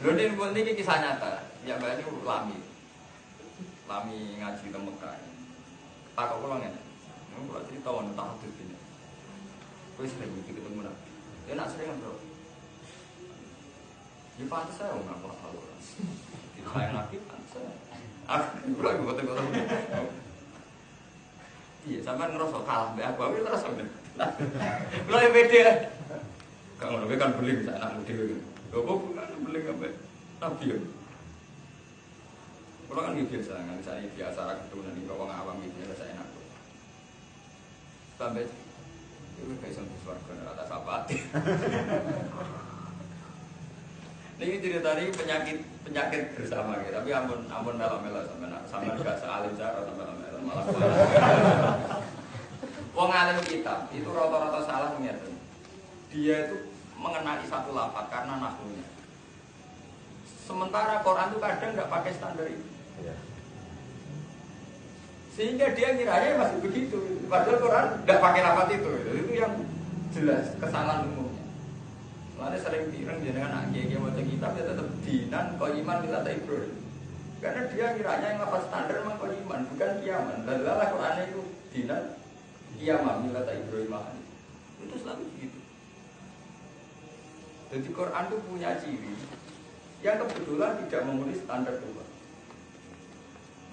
Lho niki kisah nyata. Ya Mbak ini lami ngaji teng Mekah. Tak kok kula ngene. Kula cerita wonten tahadud ini. Wis sering ketemu Nabi. Ya nak sering bro. Ya pantes saya ora apa ora. Kita Nabi pantes. Aku kula boten. Iya, sampean ngerasa kalah mbek aku terus sampean. Lha pede. Kang ngono kan beling sak anakmu dhewe. Lho kok beling ambek Nabi ya. Kalau kan biasa, kan saya biasa keturunan di bawah awam itu biasa enak. Sampai itu kayak sampai suarga atas apa? Ini cerita ini penyakit bersama gitu. Tapi ampun melo sama juga sealim cara sama melo malah. Wong alim kitab itu rata-rata salah ngeten. Dia itu mengenali satu lafaz karena nahwunya. Sementara Quran itu kadang nggak pakai standar itu. Sehingga dia ngiranya masih begitu. Padahal Quran nggak pakai lafaz itu. Itu yang jelas kesalahan umumnya. Soalnya sering pireng jenengan kiai maca kitab ya tetap dinan qaiman bila Ibrahim. Karena dia ngiranya yang lafaz standar memang qaiman, bukan kiaman. Lalu Quran itu dinan kiaman bila Ibrahim. Itu selalu begitu. Jadi Quran itu punya ciri yang kebetulan tidak memenuhi standar Tuhan.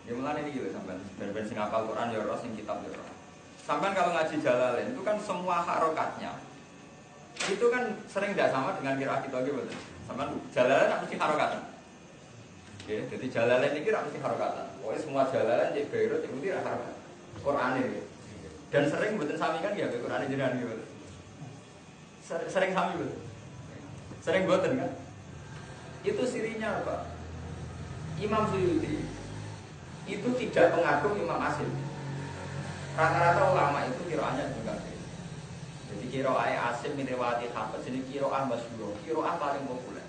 Ya mulane iki lho sampean, ben sing hafal Quran ya ora sing kitab ya ora. Sampean kalau ngaji Jalalain itu kan semua harokatnya itu kan sering tidak sama dengan qiraat kita gitu betul. Sampean Jalalain mesti harokatan. Ya, jadi Jalalain iki ora mesti harokatan. Pokoke semua Jalalain cek Beirut itu ora harokat. Quran iki. Dan sering mboten sami kan ya Quran jenengan gitu. Sering sami betul. Sering mboten kan? Itu sirinya apa? Imam Suyuti itu tidak mengagum Imam Asim. Rata-rata ulama itu kiroahnya juga. Jadi kiroah Asim mirwati Hafiz ini kiroah masyhur, kiroah paling populer.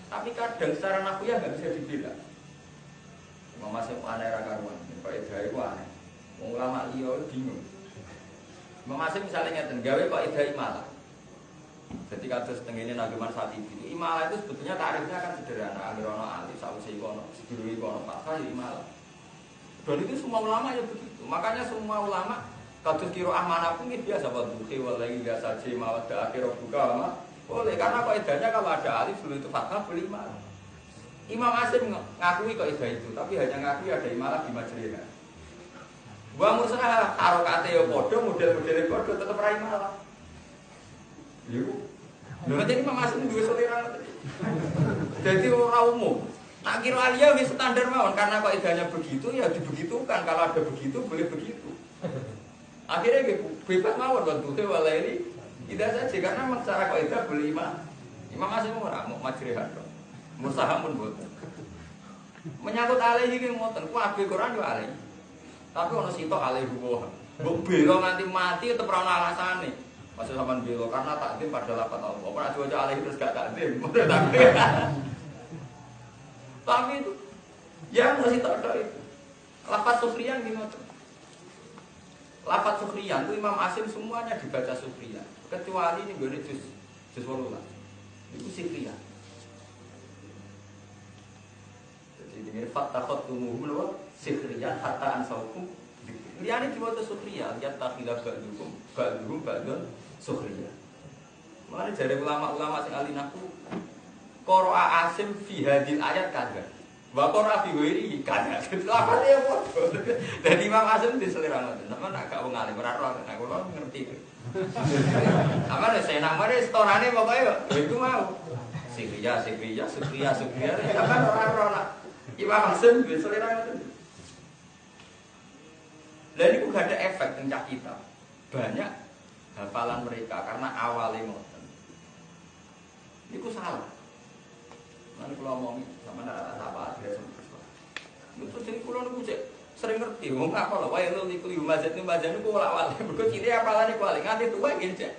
Tapi kadang secara nahwu nggak bisa dibilang. Imam Asim aneh rakaruan, Pak Idha itu aneh. Ulama liya bingung. Imam Asim misalnya ngeten gawe Pak Idha malah. Jadi kados tengene nageman saat itu imalah itu sebetulnya tarifnya kan sederhana amirono alif sawise ikono sedulur ikono pasal ya imalah. Dan itu semua ulama ya begitu. Makanya semua ulama kados qiraah manapun itu biasa wadhuhi wallahi biasa mawad akhir buka lama. Boleh karena kaidahnya kalau ada alif sebelum itu fathah boleh imalah. Imam Asim ngakui kaidah itu tapi hanya ngakui ada imalah di majriha. Wa mursalah harokate yo padha model-modele padha tetep ra imalah. Yo. Lha jadi Imam Asim duwe selera. Jadi ora umum. Tak kira alia wis standar mawon karena kaidahnya begitu ya dibegitukan. Kalau ada begitu boleh begitu. Akhirnya bebas mawon waktu wala ini tidak saja karena secara kaidah boleh Imam Asim ora mau majrihan kok. Musaha pun boten. Menyangkut alaihi ki ngoten, kabeh Quran yo alaihi. Tapi ono sitok alaihi wa. Mbok bela nganti mati tetep ora ono alasane. Masuk sampean bela karena takdim pada lafaz Allah. Ora aja alaihi terus gak takdim. Tapi itu yang masih tak ada itu. Lafaz sufriyan gimana? Lafaz sufriyan itu Imam Asim semuanya dibaca sufriyan. Kecuali ini gue juz walulah. Itu sufriyan. Jadi ini fatakot tumuhu loh sufriyan hatta ansaukum. Liane dibaca sufriyan. Lihat takhilah ba'duhum ba'dun sufriyan. Makanya dari ulama-ulama sing alinaku Qura'a Asim fi hadil ayat kagak. Wa qura'a fi ghairi kagak. Apa dia bodoh. Jadi Imam Asim diselera ngoten. Sampeyan agak wong alim ora ora aku ngerti. Apa nek saya namane storane pokoke iku mau. Sikriya. Sampeyan ora ora. Imam Asim diselera ngoten. Lah niku gak ada efek tencak kita. Banyak hafalan mereka karena awalnya ngoten. Niku salah. Nanti kalau ngomong sama nara apa ada semua. Itu jadi kalau nunggu sering ngerti. Ngomong apa loh? Wah itu likuli mazat itu kuala wali. Berikut ini apalan ini kuali. Nganti tua gini cek.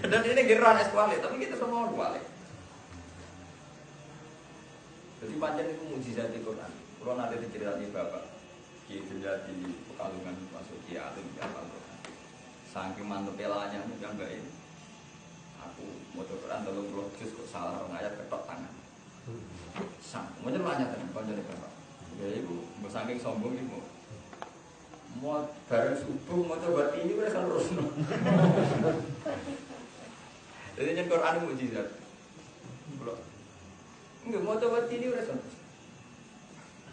Dan ini geran es kuali. Tapi kita semua kuali. Jadi panjang itu mujizat di Quran. Kalau nanti diceritani bapak, gitu jadi Pekalongan masuk Alim di Quran. Saking mantep pelanya yang enggak ini. Aku mau Quran dalam juz kok salah orang ayat ketok tangan. Sang, mau nanya tadi panjang bapak. Ya ibu, mau saking sombong ibu. Mau bareng subuh mau coba ini udah kan terus. Jadi yang Quran mukjizat. Belum. Enggak mau coba ini udah kan.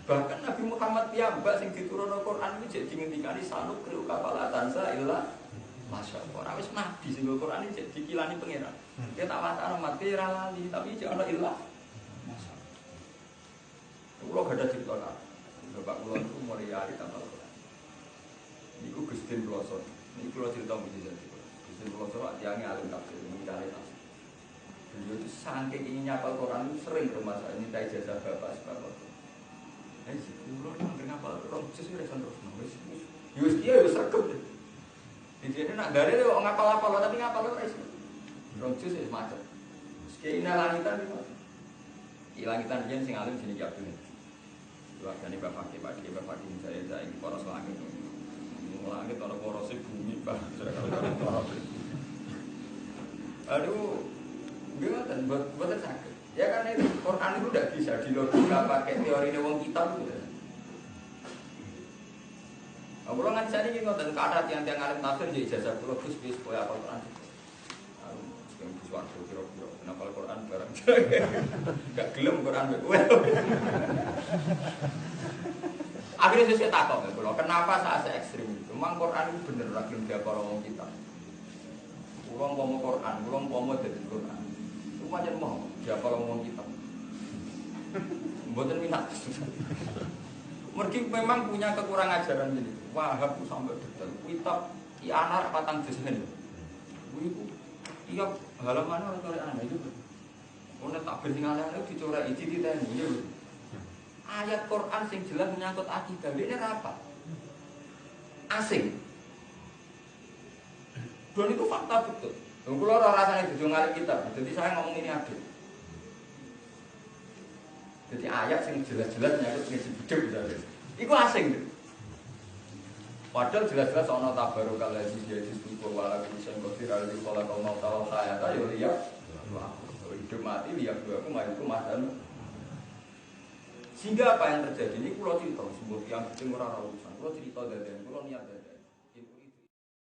Bahkan Nabi Muhammad piyambak sing diturunno Quran iki jek dingendikani sanuk kriu kapalatan sa illa masyaallah. Ora wis nabi sing Quran iki jek dikilani pangeran. Kita tak watane mati ra lali, tapi jek ana illa masyaallah. Kulo gak ada cerita kan. Bapak kulo itu mulai ahli tambal Quran. Niku Gustin Bloso. Niku kulo cerita mujizat. Gustin Bloso atiange alim tafsir, mencari tafsir. Beliau itu saking ingin nyapal Quran itu sering ke rumah saya minta ijazah bapak sebab itu. Kulo nang ngapal Quran jus wis terus wis. Wis dia wis sergep. Dene nak gare kok ngapal-apal tapi ngapal ora iso. Rong jus wis macet. Sekene langitan iki. Ilangitan yen sing alim jenenge Abdul. Keluargane bapak iki saya poros langit. Langit ana porose bumi Pak. Aduh, gimana buat sakit. Ya kan itu Quran itu tidak bisa dilogika pakai teori wong kitab itu. Aku nggak bisa nih ngotot karena tiang-tiang alim tafsir jadi ijazah pulau Gus supaya apa Quran. Yang Gus waktu kira-kira kenapa Quran barang gak gelem Quran well. Akhirnya saya takut ya pulau kenapa saya ekstrim itu? Memang Quran itu bener lagi dia para wong kitab. Uang pomo Quran, uang pomo dari Quran. Macam mau siapa ngomong kita buatan minat mungkin memang punya kekurangan ajaran jadi wahab sampai detail kitab ianar patang desain itu iya halaman orang aneh itu orang tak bersinggalan itu dicorak isi kita ini ayat Quran sing jelas menyangkut akidah ini apa asing dan itu fakta betul. Kalau orang rasanya itu ngalir kita, jadi saya ngomong ini adil. Jadi ayat yang jelas-jelas nyakut ngisi bedek misalnya. Itu asing tuh. Padahal jelas-jelas ono tabarokal lagi jadi studio wala kusen kotir alih kalau kau mau tahu saya tahu lihat hidup mati lihat dua aku main madan. Sehingga apa yang terjadi ini pulau cerita sebuah yang penting orang urusan pulau cerita dari pulau niat dari.